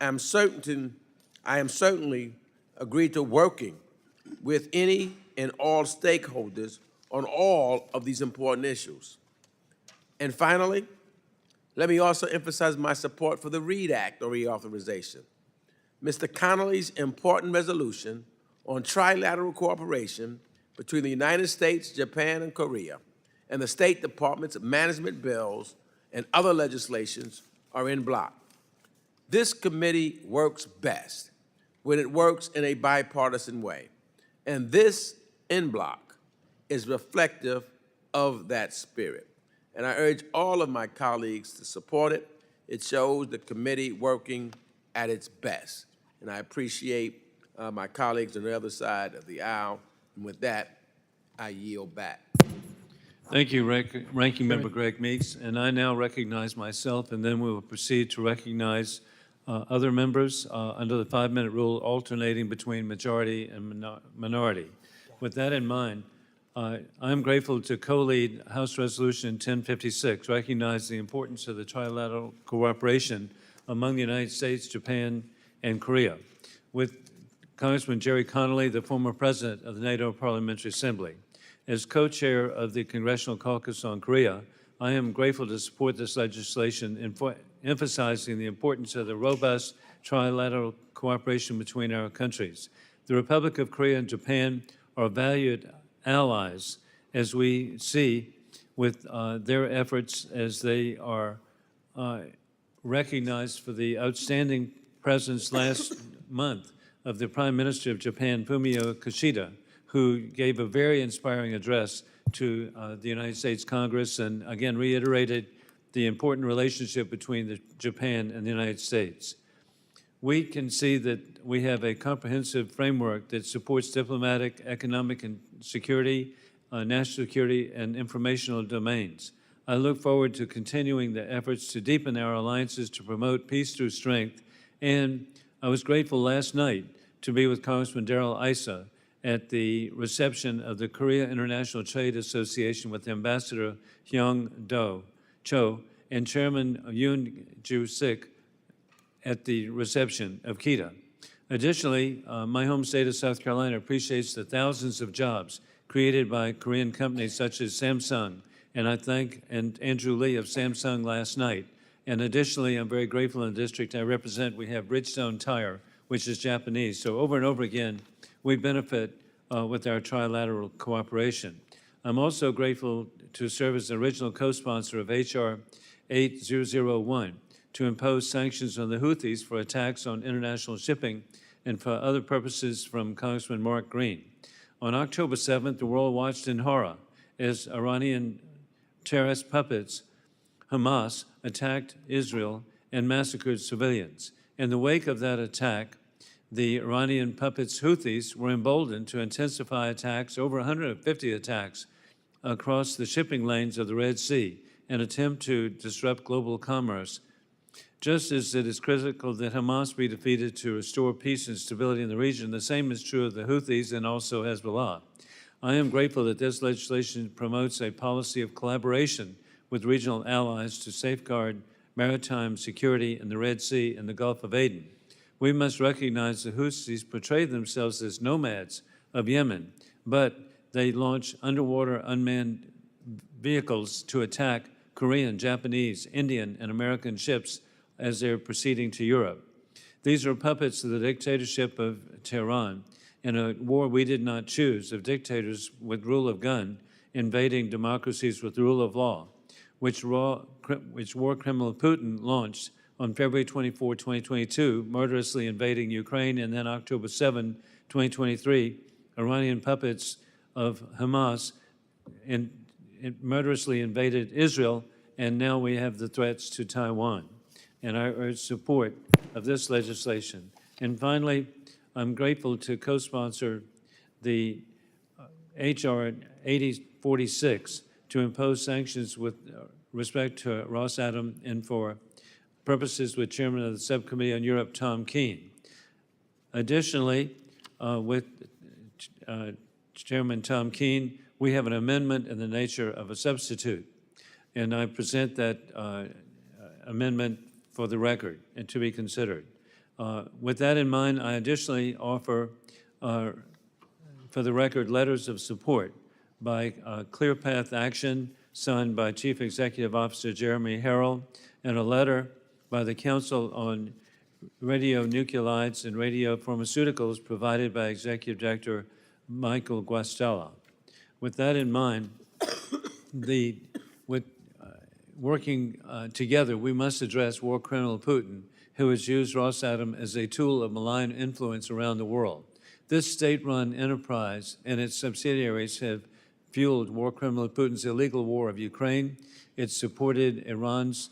I am certainly agreed to working with any and all stakeholders on all of these important issues. And finally, let me also emphasize my support for the READ Act, or reauthorization. Mr. Connolly's important resolution on trilateral cooperation between the United States, Japan, and Korea, and the State Department's management bills and other legislations are en bloc. This committee works best when it works in a bipartisan way, and this en bloc is reflective of that spirit. And I urge all of my colleagues to support it. It shows the committee working at its best. And I appreciate my colleagues on the other side of the aisle. And with that, I yield back. Thank you, Ranking Member Greg Meeks. And I now recognize myself, and then we will proceed to recognize other members under the 5-minute rule, alternating between majority and minority. With that in mind, I'm grateful to co-lead House Resolution 1056, recognizing the importance of the trilateral cooperation among the United States, Japan, and Korea. With Congressman Jerry Connolly, the former president of the NATO Parliamentary Assembly. As co-chair of the Congressional Caucus on Korea, I am grateful to support this legislation, emphasizing the importance of the robust trilateral cooperation between our countries. The Republic of Korea and Japan are valued allies, as we see with their efforts as they are recognized for the outstanding presence last month of the Prime Minister of Japan, Fumio Kishida, who gave a very inspiring address to the United States Congress and again reiterated the important relationship between Japan and the United States. We can see that we have a comprehensive framework that supports diplomatic, economic, and security, national security, and informational domains. I look forward to continuing the efforts to deepen our alliances to promote peace through strength, and I was grateful last night to be with Congressman Darrell Issa at the reception of the Korea International Trade Association with Ambassador Hyung-do Cho and Chairman Yoon Ju-sik at the reception of KETA. Additionally, my home state of South Carolina appreciates the thousands of jobs created by Korean companies such as Samsung, and I thank Andrew Lee of Samsung last night. And additionally, I'm very grateful in the district I represent, we have Bridgestone Tire, which is Japanese. So over and over again, we benefit with our trilateral cooperation. I'm also grateful to serve as the original co-sponsor of H.R. 8001 to impose sanctions on the Houthis for attacks on international shipping and for other purposes from Congressman Mark Green. On October 7th, the world watched in horror as Iranian terrorist puppets, Hamas, attacked Israel and massacred civilians. In the wake of that attack, the Iranian puppets Houthis were emboldened to intensify attacks, over 150 attacks, across the shipping lanes of the Red Sea, an attempt to disrupt global commerce. Just as it is critical that Hamas be defeated to restore peace and stability in the region, the same is true of the Houthis and also Hezbollah. I am grateful that this legislation promotes a policy of collaboration with regional allies to safeguard maritime security in the Red Sea and the Gulf of Aden. We must recognize the Houthis portray themselves as nomads of Yemen, but they launch underwater unmanned vehicles to attack Korean, Japanese, Indian, and American ships as they're proceeding to Europe. These are puppets of the dictatorship of Tehran in a war we did not choose, of dictators with rule of gun invading democracies with rule of law, which war criminal Putin launched on February 24, 2022, murderously invading Ukraine, and then October 7, 2023, Iranian puppets of Hamas murderously invaded Israel, and now we have the threats to Taiwan. And I urge support of this legislation. And finally, I'm grateful to co-sponsor the H.R. 8046 to impose sanctions with respect to Rosatom and for purposes with Chairman of the Subcommittee on Europe, Tom Keene. Additionally, with Chairman Tom Keene, we have an amendment in the nature of a substitute, and I present that amendment for the record and to be considered. With that in mind, I additionally offer, for the record, letters of support by Clear Path Action, signed by Chief Executive Officer Jeremy Harrell, and a letter by the Council on radionuclides and radiopharmaceuticals provided by Executive Director Michael Guastella. With that in mind, working together, we must address war criminal Putin, who has used Rosatom as a tool of malign influence around the world. This state-run enterprise and its subsidiaries have fueled war criminal Putin's illegal war of Ukraine. It's supported Iran's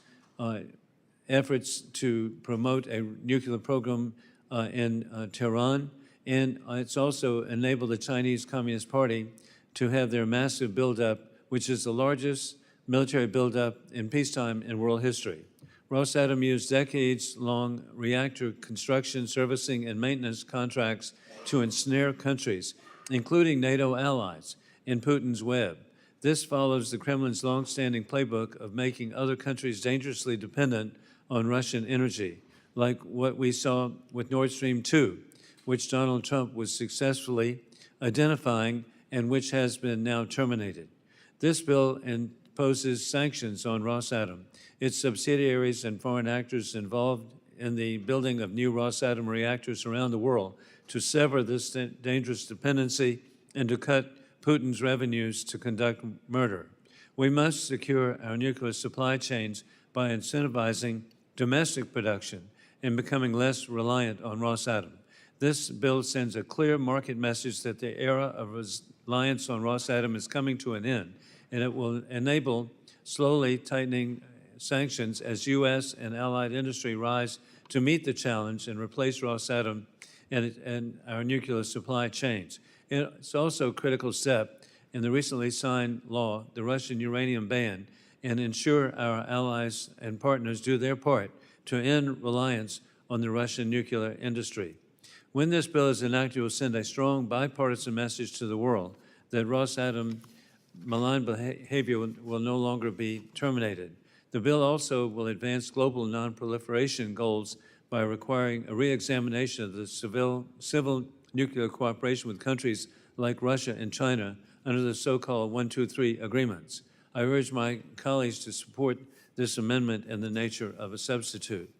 efforts to promote a nuclear program in Tehran, and it's also enabled the Chinese Communist Party to have their massive buildup, which is the largest military buildup in peacetime in world history. Rosatom used decades-long reactor construction, servicing, and maintenance contracts to ensnare countries, including NATO allies, in Putin's web. This follows the Kremlin's long-standing playbook of making other countries dangerously dependent on Russian energy, like what we saw with Nord Stream 2, which Donald Trump was successfully identifying and which has been now terminated. This bill imposes sanctions on Rosatom, its subsidiaries, and foreign actors involved in the building of new Rosatom reactors around the world to sever this dangerous dependency and to cut Putin's revenues to conduct murder. We must secure our nuclear supply chains by incentivizing domestic production and becoming less reliant on Rosatom. This bill sends a clear market message that the era of reliance on Rosatom is coming to an end, and it will enable slowly tightening sanctions as U.S. and allied industry rise to meet the challenge and replace Rosatom and our nuclear supply chains. It's also a critical step in the recently signed law, the Russian uranium ban, and ensure our allies and partners do their part to end reliance on the Russian nuclear industry. When this bill is enacted, it will send a strong bipartisan message to the world that Rosatom malign behavior will no longer be terminated. The bill also will advance global non-proliferation goals by requiring a re-examination of the civil nuclear cooperation with countries like Russia and China under the so-called 123 agreements. I urge my colleagues to support this amendment in the nature of a substitute.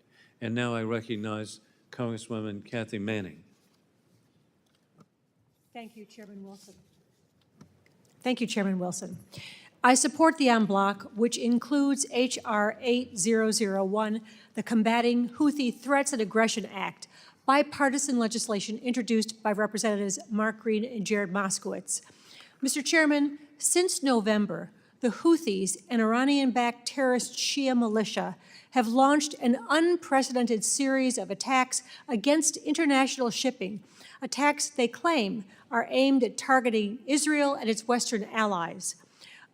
And now I recognize Congresswoman Kathy Manning. Thank you, Chairman Wilson. Thank you, Chairman Wilson. I support the en bloc, which includes H.R. 8001, the Combating Houthi Threats and Aggression Act, bipartisan legislation introduced by Representatives Mark Green and Jared Moskowitz. Mr. Chairman, since November, the Houthis, an Iranian-backed terrorist Shia militia, have launched an unprecedented series of attacks against international shipping, attacks they claim are aimed at targeting Israel and its Western allies.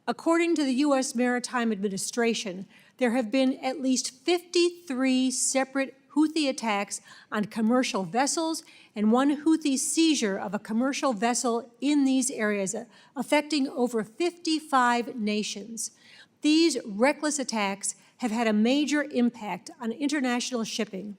According to the U.S. Maritime Administration, there have been at least 53 separate Houthi attacks on commercial vessels and one Houthi seizure of a commercial vessel in these areas, affecting over 55 nations. These reckless attacks have had a major impact on international shipping.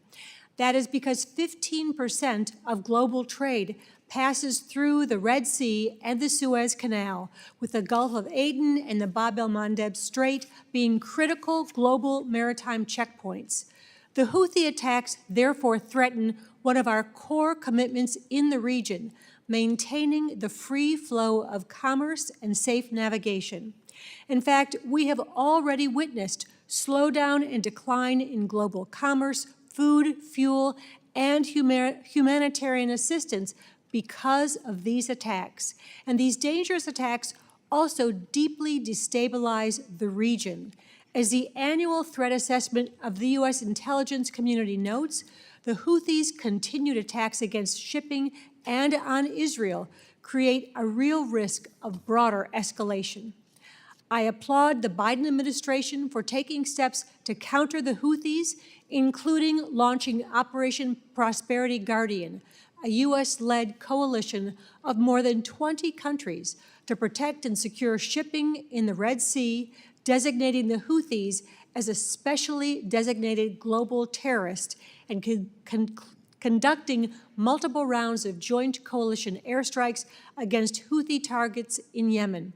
That is because 15% of global trade passes through the Red Sea and the Suez Canal, with the Gulf of Aden and the Bab el-Mandeb Strait being critical global maritime checkpoints. The Houthi attacks therefore threaten one of our core commitments in the region, maintaining the free flow of commerce and safe navigation. In fact, we have already witnessed slowdown and decline in global commerce, food, fuel, and humanitarian assistance because of these attacks. And these dangerous attacks also deeply destabilize the region. As the annual threat assessment of the U.S. intelligence community notes, the Houthis' continued attacks against shipping and on Israel create a real risk of broader escalation. I applaud the Biden administration for taking steps to counter the Houthis, including launching Operation Prosperity Guardian, a U.S.-led coalition of more than 20 countries to protect and secure shipping in the Red Sea, designating the Houthis as a specially designated global terrorist and conducting multiple rounds of joint coalition airstrikes against Houthi targets in Yemen.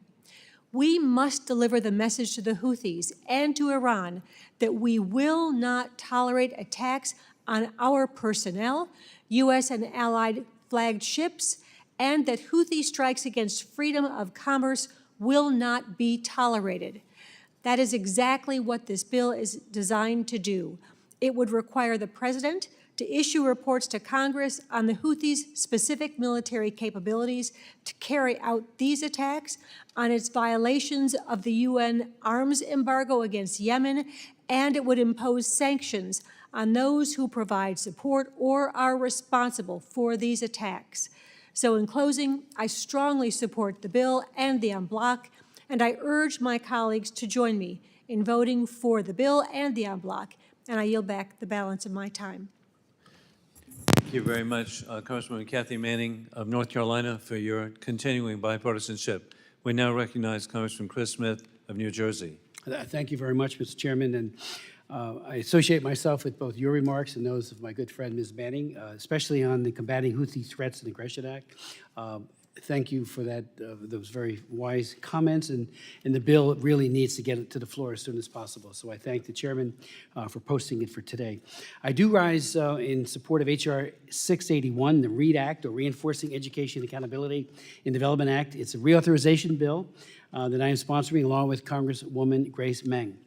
We must deliver the message to the Houthis and to Iran that we will not tolerate attacks on our personnel, U.S. and allied flagged ships, and that Houthi strikes against freedom of commerce will not be tolerated. That is exactly what this bill is designed to do. It would require the President to issue reports to Congress on the Houthis' specific military capabilities to carry out these attacks, on its violations of the UN arms embargo against Yemen, and it would impose sanctions on those who provide support or are responsible for these attacks. So in closing, I strongly support the bill and the en bloc, and I urge my colleagues to join me in voting for the bill and the en bloc, and I yield back the balance of my time. Thank you very much, Congresswoman Kathy Manning of North Carolina, for your continuing bipartisanship. We now recognize Congressman Chris Smith of New Jersey. Thank you very much, Mr. Chairman, and I associate myself with both your remarks and those of my good friend, Ms. Manning, especially on the Combating Houthi Threats and Aggression Act. Thank you for that, those very wise comments, and the bill really needs to get it to the floor as soon as possible. So I thank the chairman for posting it for today. I do rise in support of H.R. 681, the READ Act, or Reinforcing Education Accountability in Development Act. It's a reauthorization bill that I am sponsoring along with Congresswoman Grace Meng.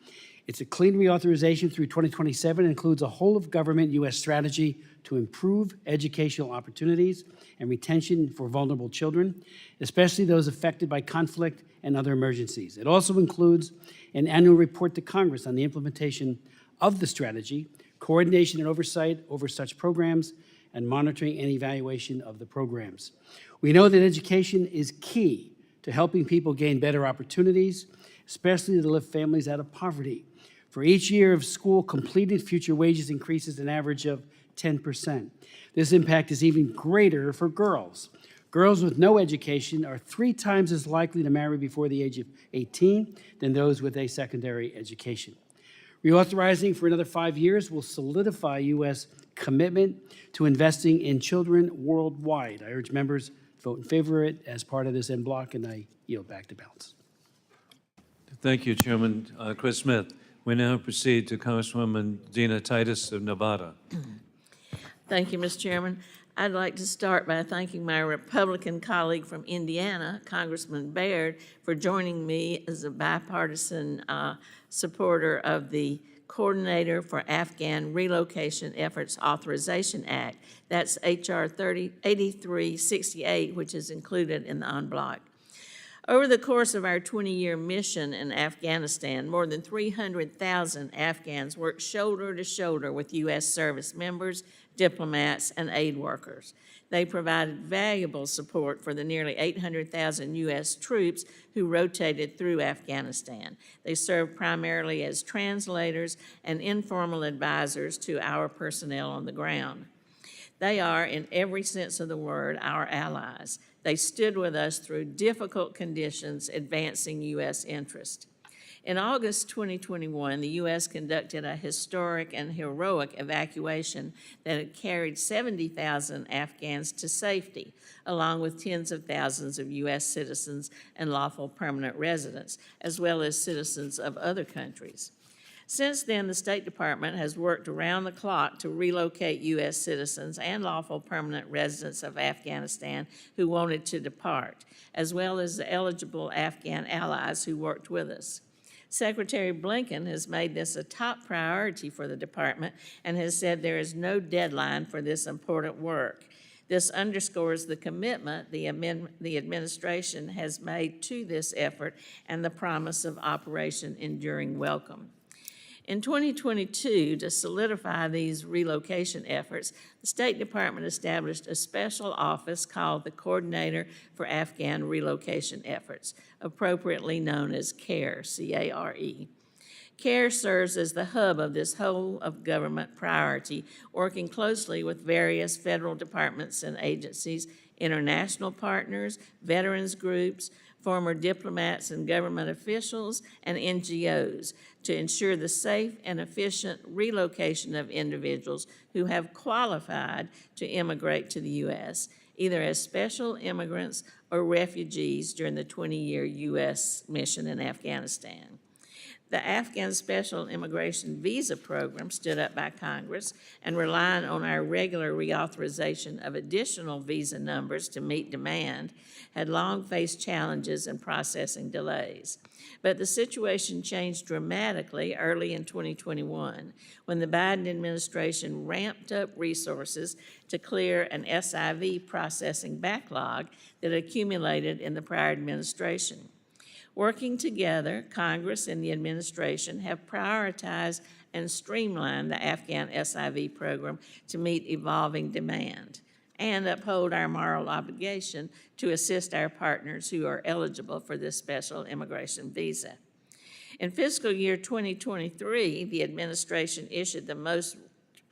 It's a clean reauthorization through 2027 and includes a whole-of-government U.S. strategy to improve educational opportunities and retention for vulnerable children, especially those affected by conflict and other emergencies. It also includes an annual report to Congress on the implementation of the strategy, coordination and oversight over such programs, and monitoring and evaluation of the programs. We know that education is key to helping people gain better opportunities, especially to lift families out of poverty. For each year of school completed, future wages increases an average of 10%. This impact is even greater for girls. Girls with no education are 3 times as likely to marry before the age of 18 than those with a secondary education. Reauthorizing for another 5 years will solidify U.S. commitment to investing in children worldwide. I urge members to vote in favor of it as part of this en bloc, and I yield back to balance. Thank you, Chairman Chris Smith. We now proceed to Congresswoman Dina Titus of Nevada. Thank you, Mr. Chairman. I'd like to start by thanking my Republican colleague from Indiana, Congressman Baird, for joining me as a bipartisan supporter of the Coordinator for Afghan Relocation Efforts Authorization Act. That's H.R. 8368, which is included in the en bloc. Over the course of our 20-year mission in Afghanistan, more than 300,000 Afghans worked shoulder to shoulder with U.S. service members, diplomats, and aid workers. They provided valuable support for the nearly 800,000 U.S. troops who rotated through Afghanistan. They served primarily as translators and informal advisors to our personnel on the ground. They are, in every sense of the word, our allies. They stood with us through difficult conditions, advancing U.S. interest. In August 2021, the U.S. conducted a historic and heroic evacuation that had carried 70,000 Afghans to safety, along with tens of thousands of U.S. citizens and lawful permanent residents, as well as citizens of other countries. Since then, the State Department has worked around the clock to relocate U.S. citizens and lawful permanent residents of Afghanistan who wanted to depart, as well as the eligible Afghan allies who worked with us. Secretary Blinken has made this a top priority for the department and has said there is no deadline for this important work. This underscores the commitment the administration has made to this effort and the promise of Operation Enduring Welcome. In 2022, to solidify these relocation efforts, the State Department established a special office called the Coordinator for Afghan Relocation Efforts, appropriately known as CARE, C-A-R-E. CARE serves as the hub of this whole-of-government priority, working closely with various federal departments and agencies, international partners, veterans groups, former diplomats and government officials, and NGOs to ensure the safe and efficient relocation of individuals who have qualified to immigrate to the U.S., either as special immigrants or refugees during the 20-year U.S. mission in Afghanistan. The Afghan Special Immigration Visa Program, stood up by Congress and relying on our regular reauthorization of additional visa numbers to meet demand, had long faced challenges and processing delays. But the situation changed dramatically early in 2021 when the Biden administration ramped up resources to clear an SIV processing backlog that accumulated in the prior administration. Working together, Congress and the administration have prioritized and streamlined the Afghan SIV program to meet evolving demand and uphold our moral obligation to assist our partners who are eligible for this special immigration visa. In fiscal year 2023, the administration issued the most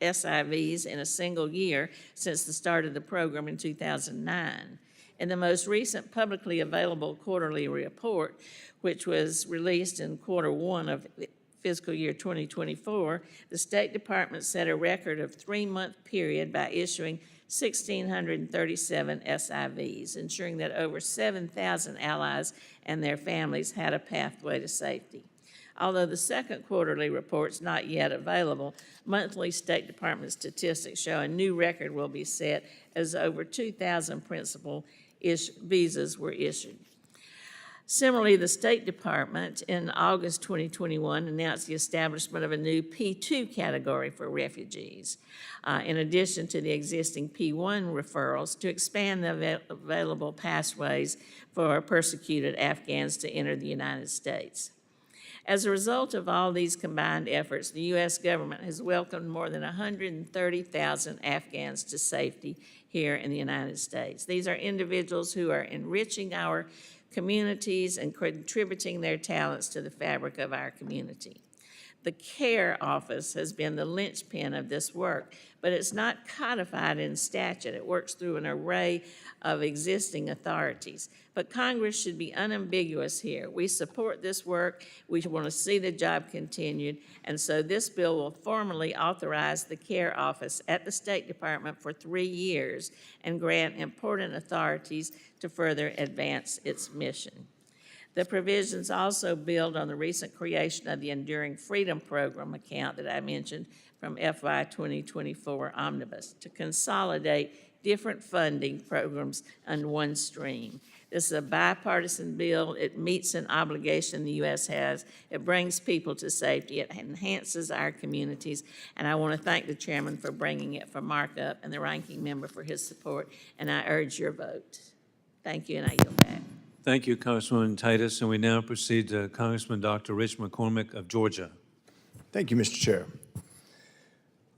SIVs in a single year since the start of the program in 2009. In the most recent publicly available quarterly report, which was released in quarter one of fiscal year 2024, the State Department set a record of 3-month period by issuing 1,637 SIVs, ensuring that over 7,000 allies and their families had a pathway to safety. Although the second quarterly report's not yet available, monthly State Department statistics show a new record will be set as over 2,000 principal visas were issued. Similarly, the State Department in August 2021 announced the establishment of a new P2 category for refugees, in addition to the existing P1 referrals, to expand the available pathways for persecuted Afghans to enter the United States. As a result of all these combined efforts, the U.S. government has welcomed more than 130,000 Afghans to safety here in the United States. These are individuals who are enriching our communities and contributing their talents to the fabric of our community. The CARE Office has been the linchpin of this work, but it's not codified in statute. It works through an array of existing authorities. But Congress should be unambiguous here. We support this work. We want to see the job continued. And so this bill will formally authorize the CARE Office at the State Department for 3 years and grant important authorities to further advance its mission. The provisions also build on the recent creation of the Enduring Freedom Program account that I mentioned from FY 2024 Omnibus to consolidate different funding programs on one stream. This is a bipartisan bill. It meets an obligation the U.S. has. It brings people to safety. It enhances our communities. And I want to thank the chairman for bringing it for markup and the ranking member for his support. And I urge your vote. Thank you, and I yield back. Thank you, Congresswoman Titus. And we now proceed to Congressman Dr. Rich McCormick of Georgia. Thank you, Mr. Chair.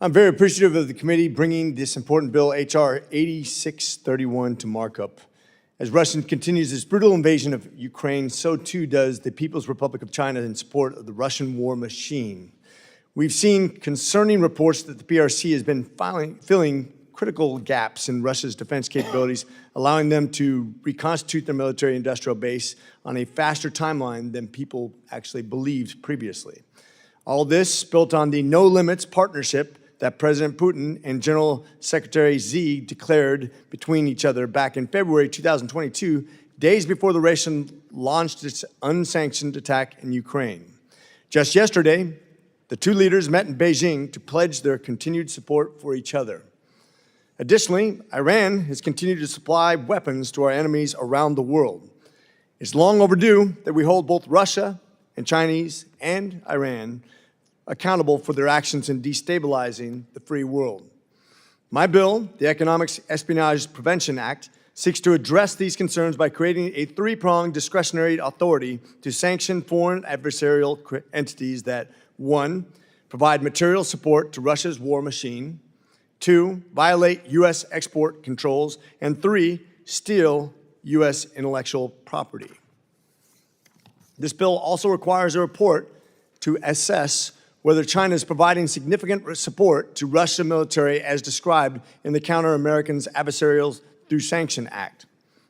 I'm very appreciative of the committee bringing this important bill, H.R. 8631, to markup. As Russia continues its brutal invasion of Ukraine, so too does the People's Republic of China in support of the Russian war machine. We've seen concerning reports that the PRC has been filling critical gaps in Russia's defense capabilities, allowing them to reconstitute their military-industrial base on a faster timeline than people actually believed previously. All this built on the no-limits partnership that President Putin and General Secretary Xi declared between each other back in February 2022, days before the Russia launched its unsanctioned attack in Ukraine. Just yesterday, the two leaders met in Beijing to pledge their continued support for each other. Additionally, Iran has continued to supply weapons to our enemies around the world. It's long overdue that we hold both Russia and Chinese and Iran accountable for their actions in destabilizing the free world. My bill, the Economic Espionage Prevention Act, seeks to address these concerns by creating a three-pronged discretionary authority to sanction foreign adversarial entities that, 1, provide material support to Russia's war machine, 2, violate U.S. export controls, and 3, steal U.S. intellectual property. This bill also requires a report to assess whether China is providing significant support to Russian military as described in the Counter-Americans Adversarial Through Sanction Act.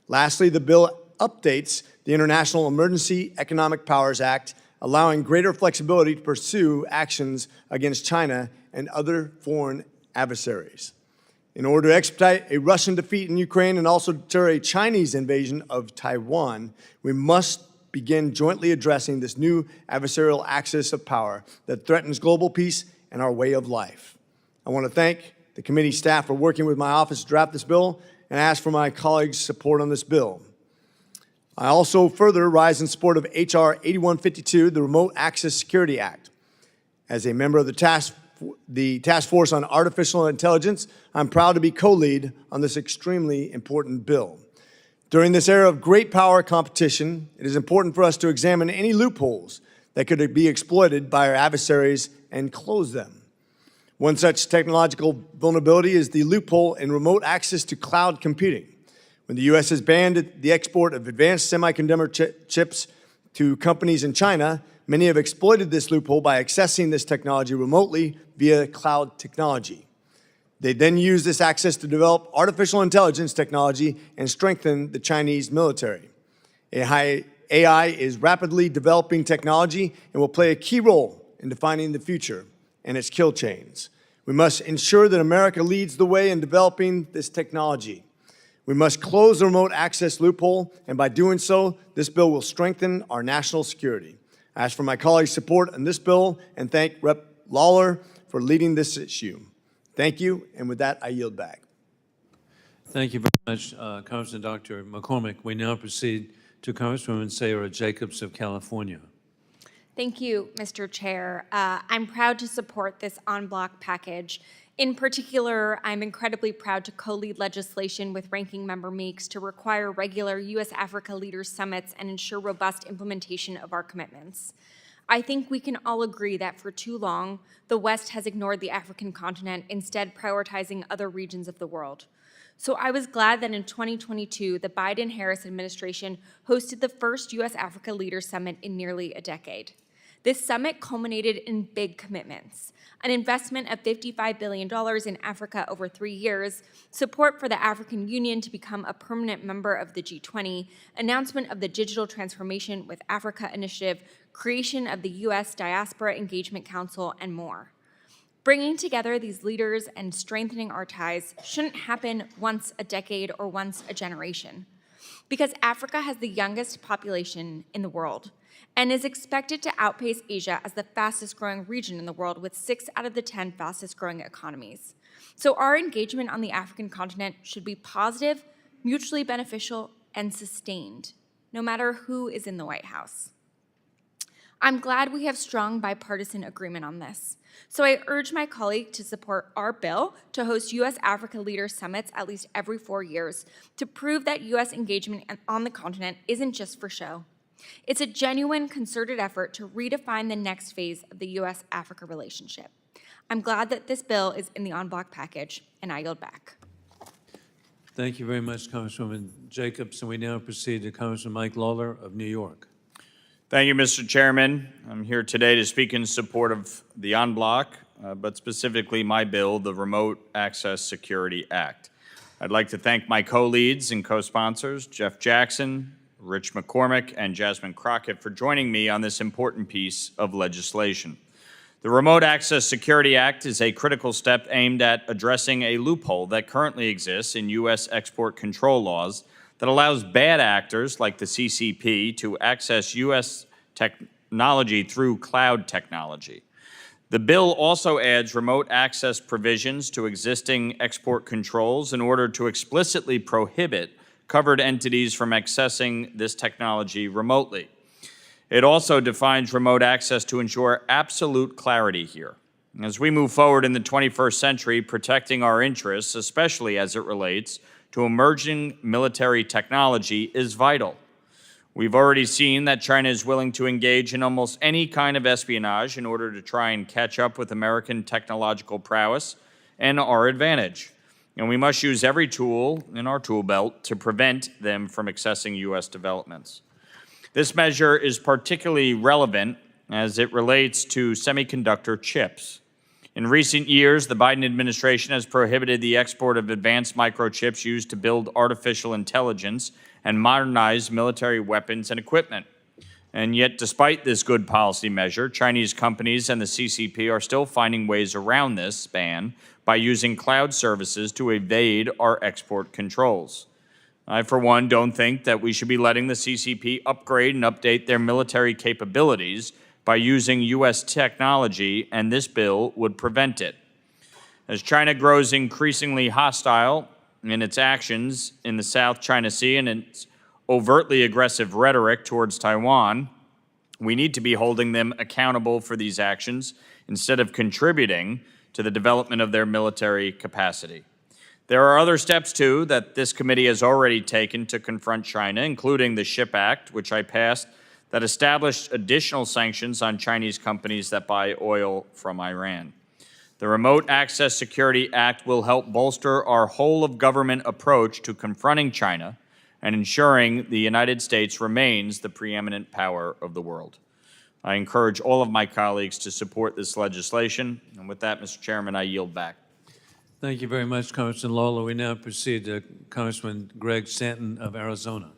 Lastly, the bill updates the International Emergency Economic Powers Act, allowing greater flexibility to pursue actions against China and other foreign adversaries. In order to expedite a Russian defeat in Ukraine and also deter a Chinese invasion of Taiwan, we must begin jointly addressing this new adversarial axis of power that threatens global peace and our way of life. I want to thank the committee staff for working with my office to draft this bill and ask for my colleagues' support on this bill. I also further rise in support of H.R. 8152, the Remote Access Security Act. As a member of the Task Force on Artificial Intelligence, I'm proud to be co-lead on this extremely important bill. During this era of great power competition, it is important for us to examine any loopholes that could be exploited by our adversaries and close them. One such technological vulnerability is the loophole in remote access to cloud computing. When the U.S. has banned the export of advanced semiconductor chips to companies in China, many have exploited this loophole by accessing this technology remotely via cloud technology. They then use this access to develop artificial intelligence technology and strengthen the Chinese military. AI is rapidly developing technology and will play a key role in defining the future and its kill chains. We must ensure that America leads the way in developing this technology. We must close the remote access loophole, and by doing so, this bill will strengthen our national security. I ask for my colleagues' support on this bill and thank Rep. Lawler for leading this issue. Thank you, and with that, I yield back. Thank you very much, Congressman Dr. McCormick. We now proceed to Congresswoman Sarah Jacobs of California. Thank you, Mr. Chair. I'm proud to support this en bloc package. In particular, I'm incredibly proud to co-lead legislation with Ranking Member Meeks to require regular U.S.-Africa leaders summits and ensure robust implementation of our commitments. I think we can all agree that for too long, the West has ignored the African continent, instead prioritizing other regions of the world. So I was glad that in 2022, the Biden-Harris administration hosted the first U.S.-Africa Leaders Summit in nearly a decade. This summit culminated in big commitments: an investment of $55 billion in Africa over 3 years, support for the African Union to become a permanent member of the G20, announcement of the Digital Transformation with Africa Initiative, creation of the U.S. Diaspora Engagement Council, and more. Bringing together these leaders and strengthening our ties shouldn't happen once a decade or once a generation, because Africa has the youngest population in the world and is expected to outpace Asia as the fastest growing region in the world, with 6 out of the 10 fastest growing economies. So our engagement on the African continent should be positive, mutually beneficial, and sustained, no matter who is in the White House. I'm glad we have strong bipartisan agreement on this. So I urge my colleague to support our bill to host U.S.-Africa Leaders Summits at least every 4 years to prove that U.S. engagement on the continent isn't just for show. It's a genuine, concerted effort to redefine the next phase of the U.S.-Africa relationship. I'm glad that this bill is in the en bloc package, and I yield back. Thank you very much, Congresswoman Jacobs. And we now proceed to Congressman Mike Lawler of New York. Thank you, Mr. Chairman. I'm here today to speak in support of the en bloc, but specifically my bill, the Remote Access Security Act. I'd like to thank my co-leads and co-sponsors, Jeff Jackson, Rich McCormick, and Jasmine Crockett, for joining me on this important piece of legislation. The Remote Access Security Act is a critical step aimed at addressing a loophole that currently exists in U.S. export control laws that allows bad actors like the CCP to access U.S. technology through cloud technology. The bill also adds remote access provisions to existing export controls in order to explicitly prohibit covered entities from accessing this technology remotely. It also defines remote access to ensure absolute clarity here. As we move forward in the 21st century, protecting our interests, especially as it relates to emerging military technology, is vital. We've already seen that China is willing to engage in almost any kind of espionage in order to try and catch up with American technological prowess and our advantage. And we must use every tool in our tool belt to prevent them from accessing U.S. developments. This measure is particularly relevant as it relates to semiconductor chips. In recent years, the Biden administration has prohibited the export of advanced microchips used to build artificial intelligence and modernize military weapons and equipment. And yet, despite this good policy measure, Chinese companies and the CCP are still finding ways around this ban by using cloud services to evade our export controls. I, for one, don't think that we should be letting the CCP upgrade and update their military capabilities by using U.S. technology, and this bill would prevent it. As China grows increasingly hostile in its actions in the South China Sea and its overtly aggressive rhetoric towards Taiwan, we need to be holding them accountable for these actions instead of contributing to the development of their military capacity. There are other steps, too, that this committee has already taken to confront China, including the SHIP Act, which I passed, that established additional sanctions on Chinese companies that buy oil from Iran. The Remote Access Security Act will help bolster our whole-of-government approach to confronting China and ensuring the United States remains the preeminent power of the world. I encourage all of my colleagues to support this legislation. And with that, Mr. Chairman, I yield back. Thank you very much, Congressman Lawler. We now proceed to Congressman Greg Stanton of Arizona.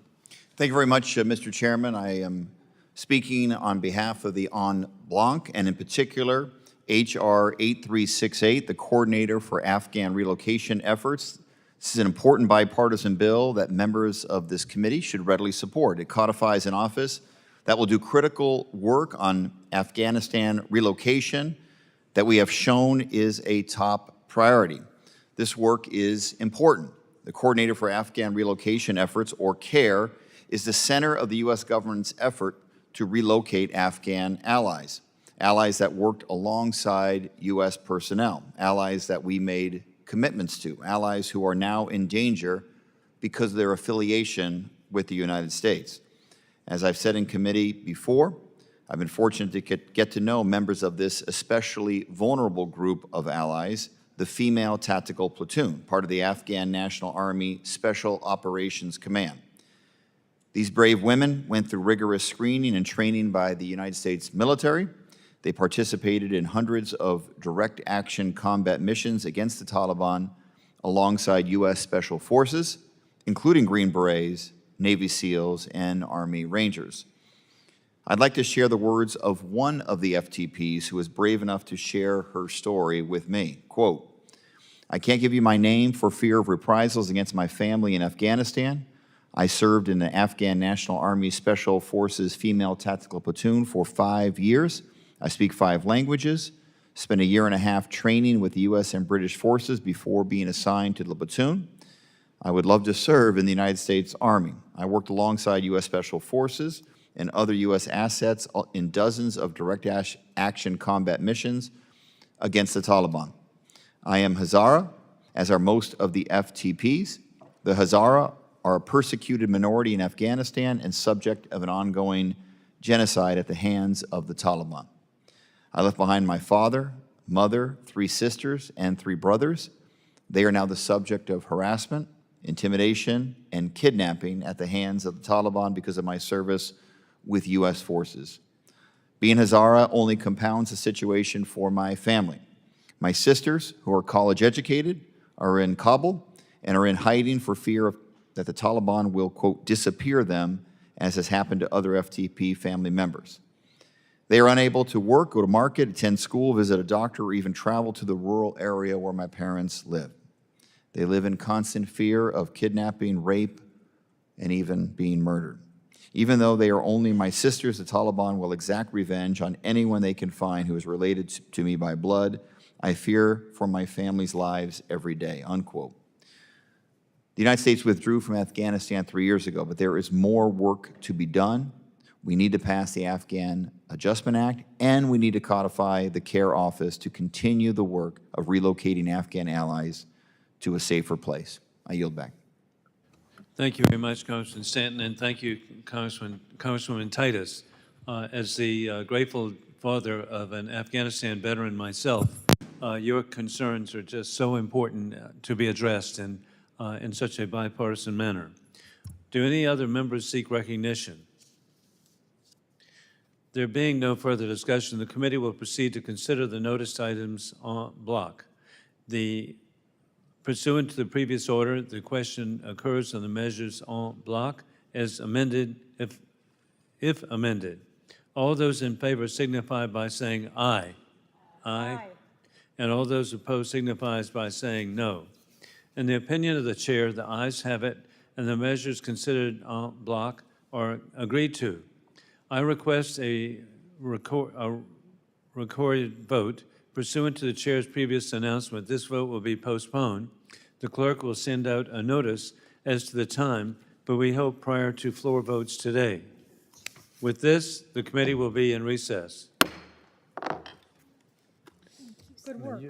Thank you very much, Mr. Chairman. I am speaking on behalf of the en bloc, and in particular, H.R. 8368, the Coordinator for Afghan Relocation Efforts. This is an important bipartisan bill that members of this committee should readily support. It codifies an office that will do critical work on Afghanistan relocation that we have shown is a top priority. This work is important. The Coordinator for Afghan Relocation Efforts, or CARE, is the center of the U.S. government's effort to relocate Afghan allies, allies that worked alongside U.S. personnel, allies that we made commitments to, allies who are now in danger because of their affiliation with the United States. As I've said in committee before, I've been fortunate to get to know members of this especially vulnerable group of allies, the Female Tactical Platoon, part of the Afghan National Army Special Operations Command. These brave women went through rigorous screening and training by the United States military. They participated in hundreds of direct action combat missions against the Taliban alongside U.S. Special Forces, including Green Berets, Navy SEALs, and Army Rangers. I'd like to share the words of one of the FTPs who was brave enough to share her story with me. Quote, "I can't give you my name for fear of reprisals against my family in Afghanistan. I served in the Afghan National Army Special Forces Female Tactical Platoon for 5 years. I speak 5 languages, spent a year and a half training with the U.S. and British forces before being assigned to the platoon. I would love to serve in the United States Army. I worked alongside U.S. Special Forces and other U.S. assets in dozens of direct action combat missions against the Taliban. I am Hazara, as are most of the FTPs. The Hazara are a persecuted minority in Afghanistan and subject of an ongoing genocide at the hands of the Taliban. I left behind my father, mother, 3 sisters, and 3 brothers. They are now the subject of harassment, intimidation, and kidnapping at the hands of the Taliban because of my service with U.S. forces. Being Hazara only compounds the situation for my family. My sisters, who are college educated, are in Kabul and are in hiding for fear that the Taliban will, quote, disappear them, as has happened to other FTP family members. They are unable to work, go to market, attend school, visit a doctor, or even travel to the rural area where my parents live. They live in constant fear of kidnapping, rape, and even being murdered. Even though they are only my sisters, the Taliban will exact revenge on anyone they can find who is related to me by blood. I fear for my family's lives every day," unquote. The United States withdrew from Afghanistan 3 years ago, but there is more work to be done. We need to pass the Afghan Adjustment Act, and we need to codify the CARE Office to continue the work of relocating Afghan allies to a safer place. I yield back. Thank you very much, Congressman Stanton, and thank you, Congresswoman Titus. As the grateful father of an Afghanistan veteran myself, your concerns are just so important to be addressed in such a bipartisan manner. Do any other members seek recognition? There being no further discussion, the committee will proceed to consider the noticed items en bloc. Pursuant to the previous order, the question occurs on the measures en bloc as amended, if amended. All those in favor signify by saying aye. Aye. And all those opposed signifies by saying no. In the opinion of the chair, the ayes have it, and the measures considered en bloc are agreed to. I request a recorded vote pursuant to the chair's previous announcement. This vote will be postponed. The clerk will send out a notice as to the time, but we hope prior to floor votes today. With this, the committee will be in recess. Good work.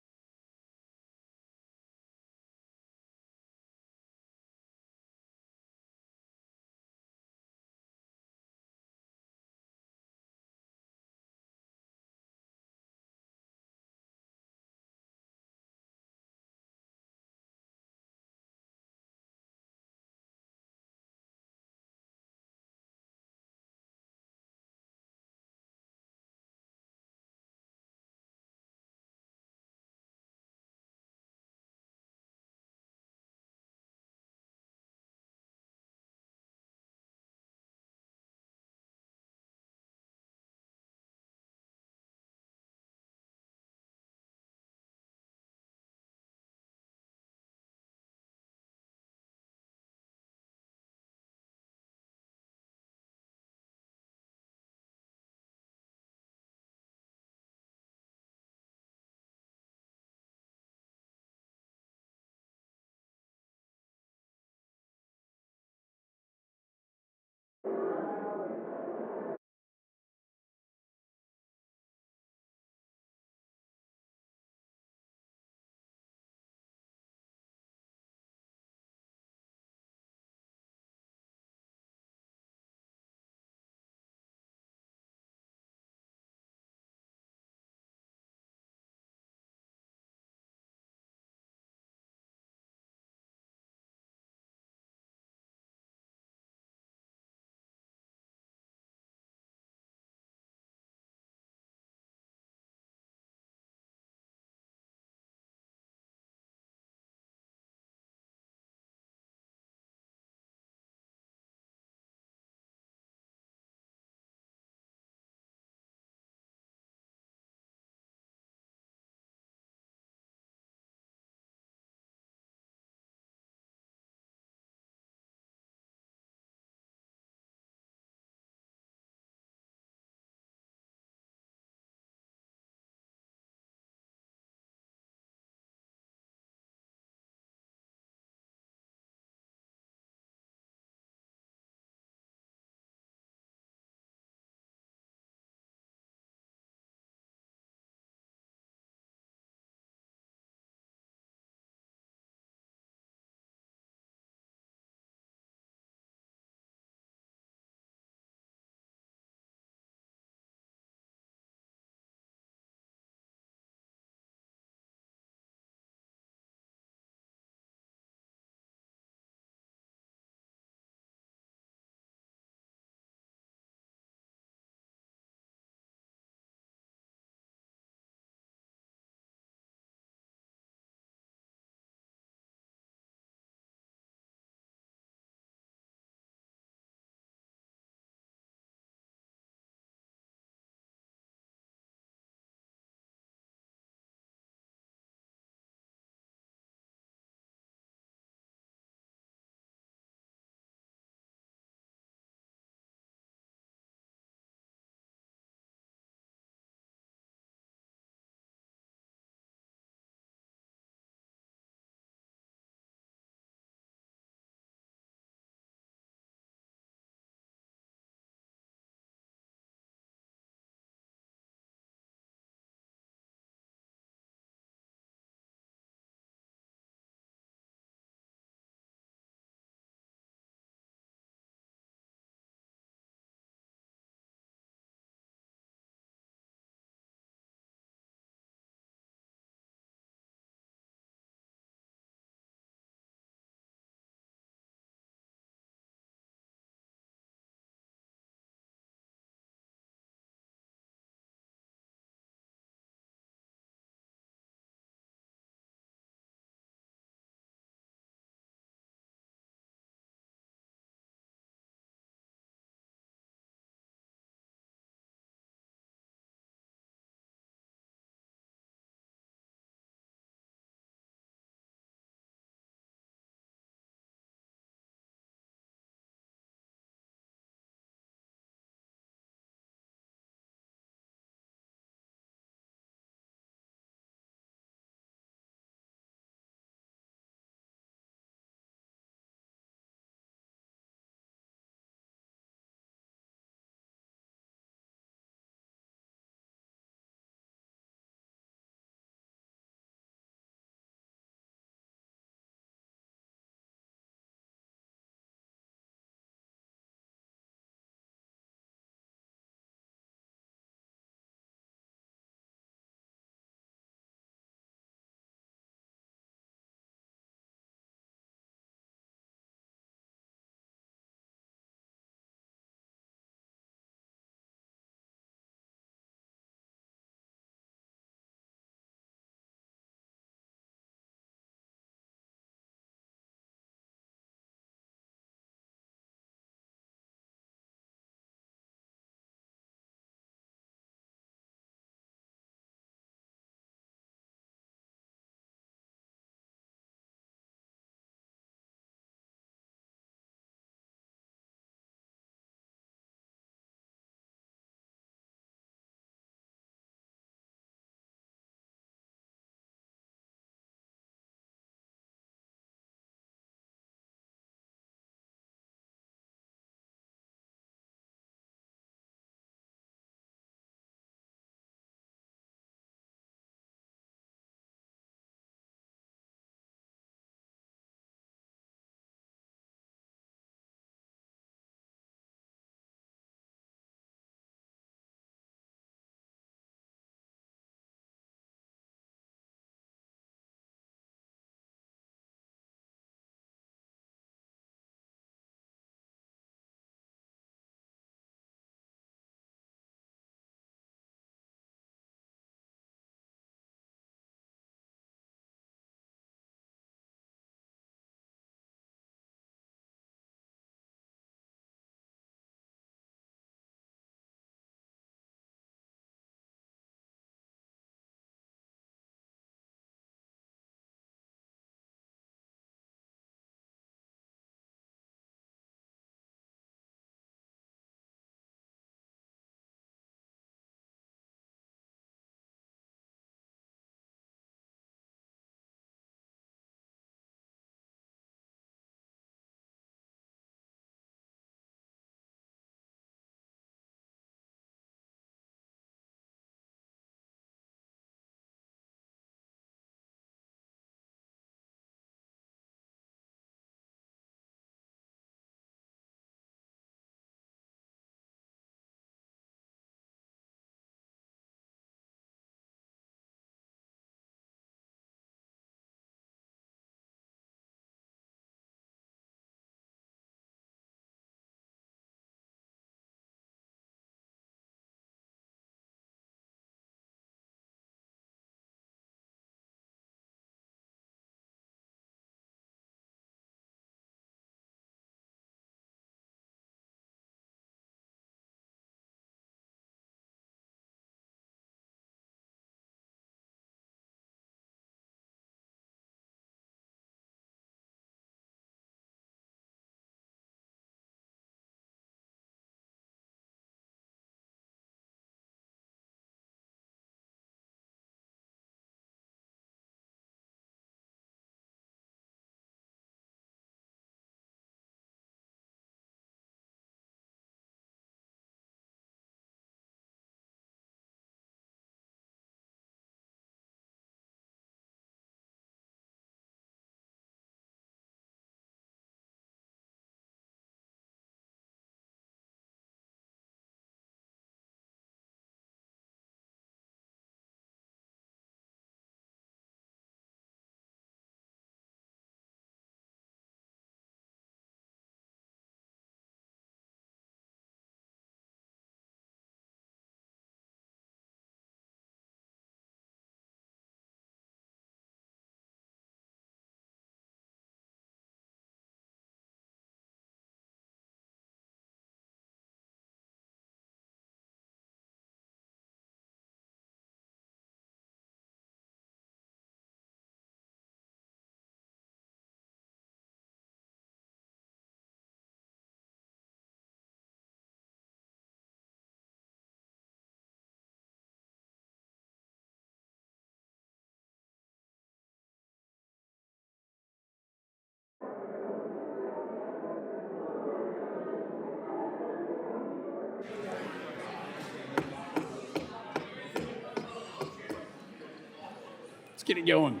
Let's get it going.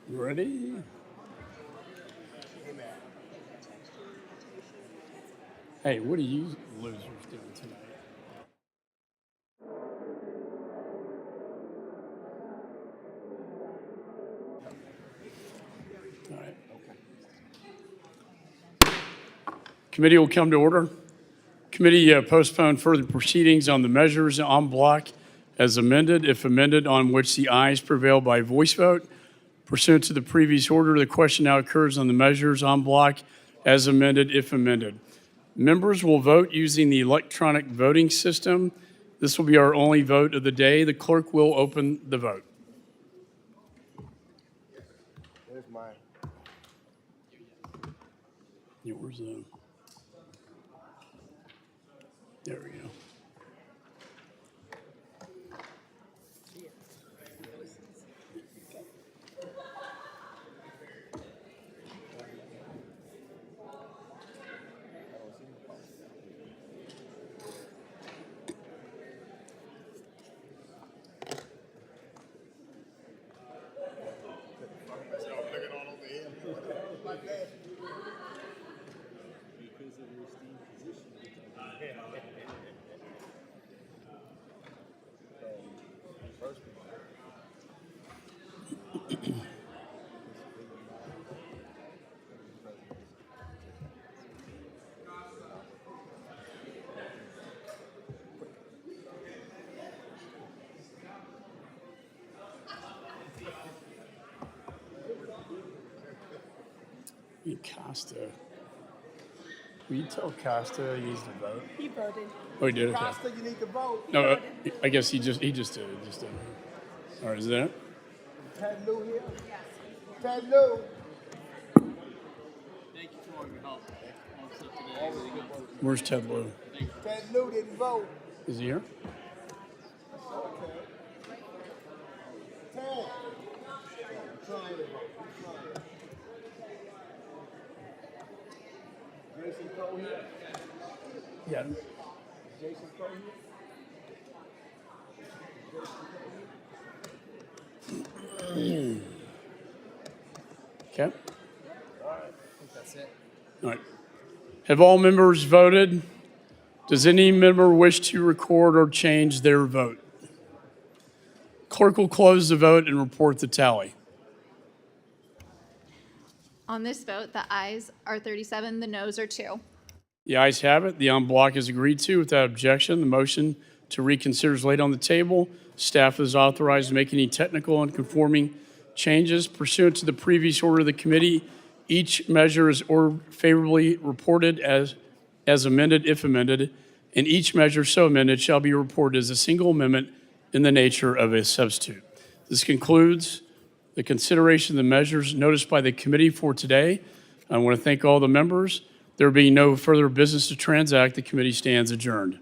You ready? Hey, what are you losers doing tonight? All right. Committee will come to order. Committee postponed further proceedings on the measures en bloc as amended, if amended, on which the ayes prevail by voice vote. Pursuant to the previous order, the question now occurs on the measures en bloc as amended, if amended. Members will vote using the electronic voting system. This will be our only vote of the day. The clerk will open the vote. There's mine. Yours, there we go. Costa. Will you tell Costa he needs to vote? He voted. Oh, he did? Okay. Costa, you need to vote. No, I guess he just did. He just did. All right, is that it? Ted Lou here? Yes. Ted Lou. Thank you for all your help. Where's Ted Lou? Ted Lou didn't vote. Is he here? Ted. Jason Crow here? Yeah. Jason Crow here? Okay. I think that's it. All right. Have all members voted? Does any member wish to record or change their vote? Clerk will close the vote and report the tally. On this vote, the ayes are 37, the noes are 2. The ayes have it. The en bloc is agreed to without objection. The motion to reconsider is laid on the table. Staff is authorized to make any technical and conforming changes pursuant to the previous order of the committee. Each measure is favorably reported as amended, if amended, and each measure so amended shall be reported as a single amendment in the nature of a substitute. This concludes the consideration of the measures noticed by the committee for today. I want to thank all the members. There being no further business to transact, the committee stands adjourned.